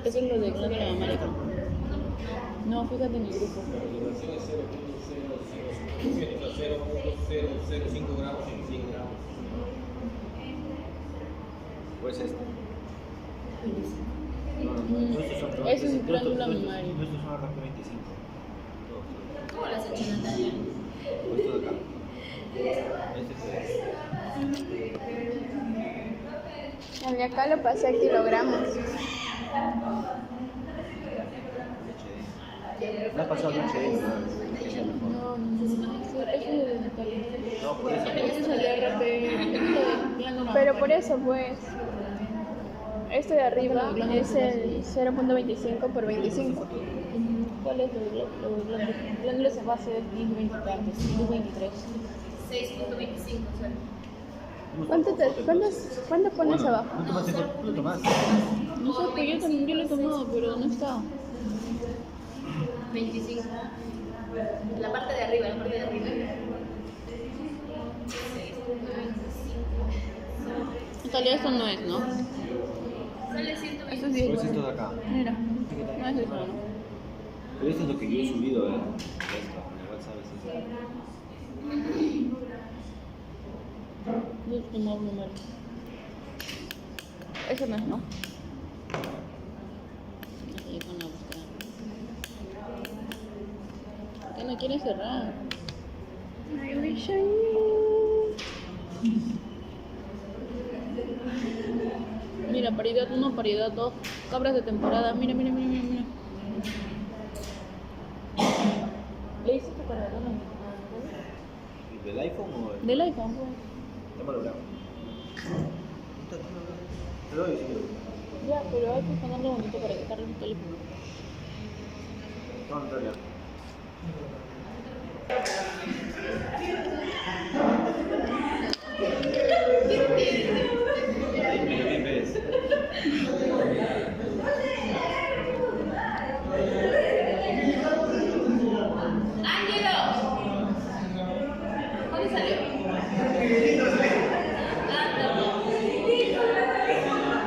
Speaker 3: Eso es lo de glándula mamaria. No, fíjate en el grupo.
Speaker 1: La liberación es 0.005 gramos en 100 gramos.
Speaker 5: Pues este.
Speaker 3: Eso es glándula mamaria.
Speaker 5: Estos son RP 25.
Speaker 4: ¿Cómo lo has hecho, Natalia?
Speaker 5: Esto de acá. Este
Speaker 6: A mí acá lo pasé a kilogramos.
Speaker 5: no ha pasado noche de eso, ¿no? Es el mejor.
Speaker 3: No, eso es de Natalia.
Speaker 5: No, por eso.
Speaker 3: Eso es el RP, esto de glándula
Speaker 6: Pero por
Speaker 3: mamaria.
Speaker 6: eso, pues, esto de arriba es el 0.25 por 25.
Speaker 3: ¿Cuál es lo glándula sebácea? Es 1023.
Speaker 4: 6.25 suena.
Speaker 6: ¿Cuánto pones abajo?
Speaker 5: ¿No tomaste? ¿Tú lo tomaste?
Speaker 3: No sé, pues yo lo he tomado, pero no está.
Speaker 4: 25. La parte de arriba, 6.25.
Speaker 3: Natalia, esto no es, ¿no?
Speaker 4: Sale 125.
Speaker 3: Esto es 10.
Speaker 5: Pues esto de acá.
Speaker 3: Mira, no es eso, ¿no?
Speaker 5: Pero esto es lo que yo he subido, Esto, en el WhatsApp es eso.
Speaker 3: Yo he tomado un número. Eso no es, ¿no? Ahí con la búsqueda. ¿Por qué no quieren cerrar?
Speaker 6: I wish I knew.
Speaker 3: Mira, paridad 1, paridad 2, cabras de temporada. Mira. ¿Le hice tu cargador?
Speaker 5: ¿Del iPhone o el...?
Speaker 3: Del iPhone, pues.
Speaker 5: Tómalo, bravo. Te lo doy, sí.
Speaker 3: Ya, pero hay que ponerlo bonito para que cargue el teléfono.
Speaker 5: Toma, Antonio. Bien, ves.
Speaker 4: ¡Ángelo! ¿Dónde salió?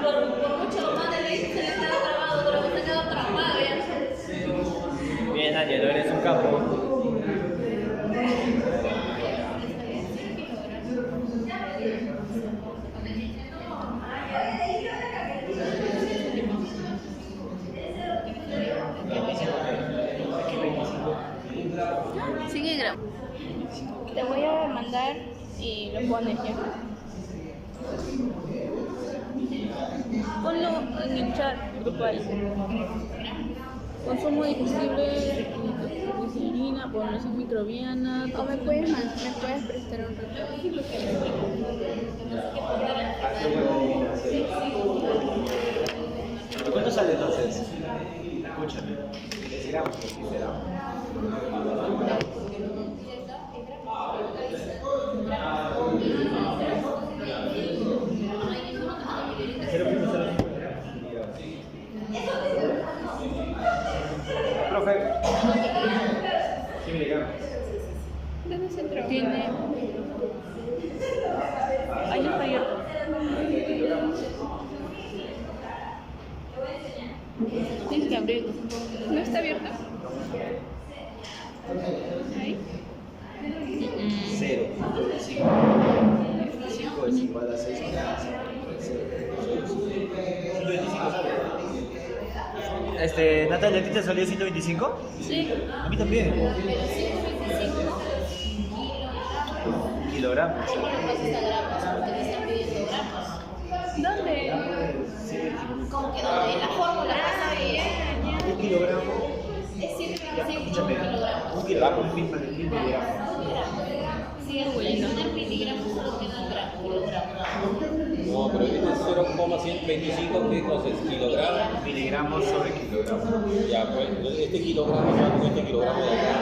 Speaker 4: Por mucho más de ley se le quedó grabado, pero se quedó traumado ya.
Speaker 5: Bien, Ángelo, eres un capo.
Speaker 3: Sigue grabando.
Speaker 6: Te voy a mandar y lo pones ya.
Speaker 3: Ponlo en el chat grupal. Consumo digestible, insulina, población microbiana.
Speaker 6: O me puedes prestar un rato.
Speaker 5: ¿Cuánto sale entonces? Escúchame. Sigamos, sí, será. Profe. Sí, me llegamos.
Speaker 6: ¿Dónde se entró?
Speaker 3: Tiene. Ahí no está abierto. Tienes que abrirlo.
Speaker 6: ¿No está abierto? Ahí.
Speaker 5: 0. 5 es igual a 6. 125, ¿sabes? Natalia, ¿a ti te salió 125?
Speaker 3: Sí.
Speaker 5: A mí también.
Speaker 4: Pero 125
Speaker 5: Kilogramos.
Speaker 4: ¿cómo lo pasas a gramos? Porque te están pidiendo gramos.
Speaker 6: ¿Dónde?
Speaker 4: Como que donde la fórmula pasa de
Speaker 5: Un kilogramo.
Speaker 4: es 125
Speaker 5: Escúchame,
Speaker 4: kilogramos.
Speaker 5: un kilogramo es 1000 miligramos.
Speaker 4: Si es poner miligramos, solo queda el kilogramo.
Speaker 1: No, pero este es 0,125, ¿qué cosa es? ¿Kilogramos?
Speaker 5: Miligramos sobre kilogramo.
Speaker 1: Ya, pues, este kilogramo es más que este kilogramo de acá.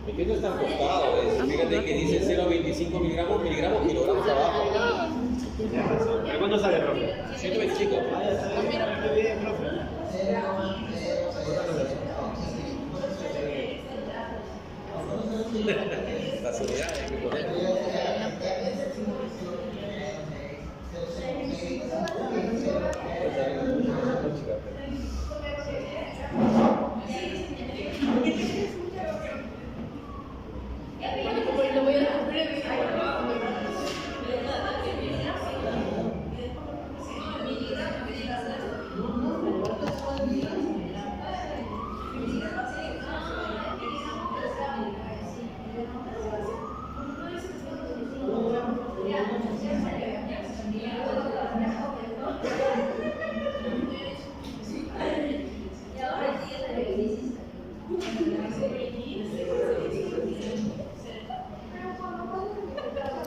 Speaker 1: Es que no es tan costado, fíjate que dice 0,25 miligramos, kilogramos abajo.
Speaker 5: Tienes razón. ¿Pero cuánto sale, profe?
Speaker 1: 125.
Speaker 5: Ah, ya sale. Muy bien, profe.
Speaker 1: Las unidades hay que poner.
Speaker 6: Lo voy a descubrir.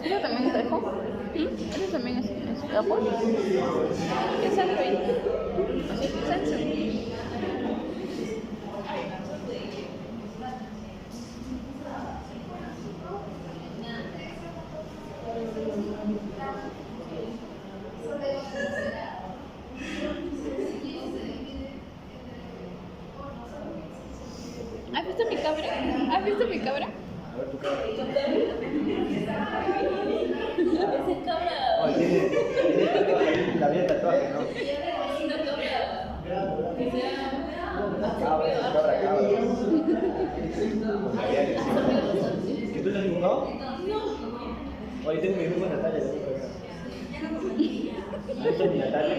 Speaker 6: ¿Eso también es iPhone? ¿Eso también es Apple? Es Android. Así es Samsung. ¿Has visto mi cabra? ¿Has visto mi cabra?
Speaker 5: A ver tu cara.
Speaker 4: Ese es cabra.
Speaker 5: Oh, tiene tatuaje, la vida tatuaje, ¿no?
Speaker 4: Es una cabra. Que sea.
Speaker 5: Cabra. ¿Que tú lo has dibujado? No. Oye, tengo mi dibujo de Natalia también por acá. ¿Has visto mi Natalia?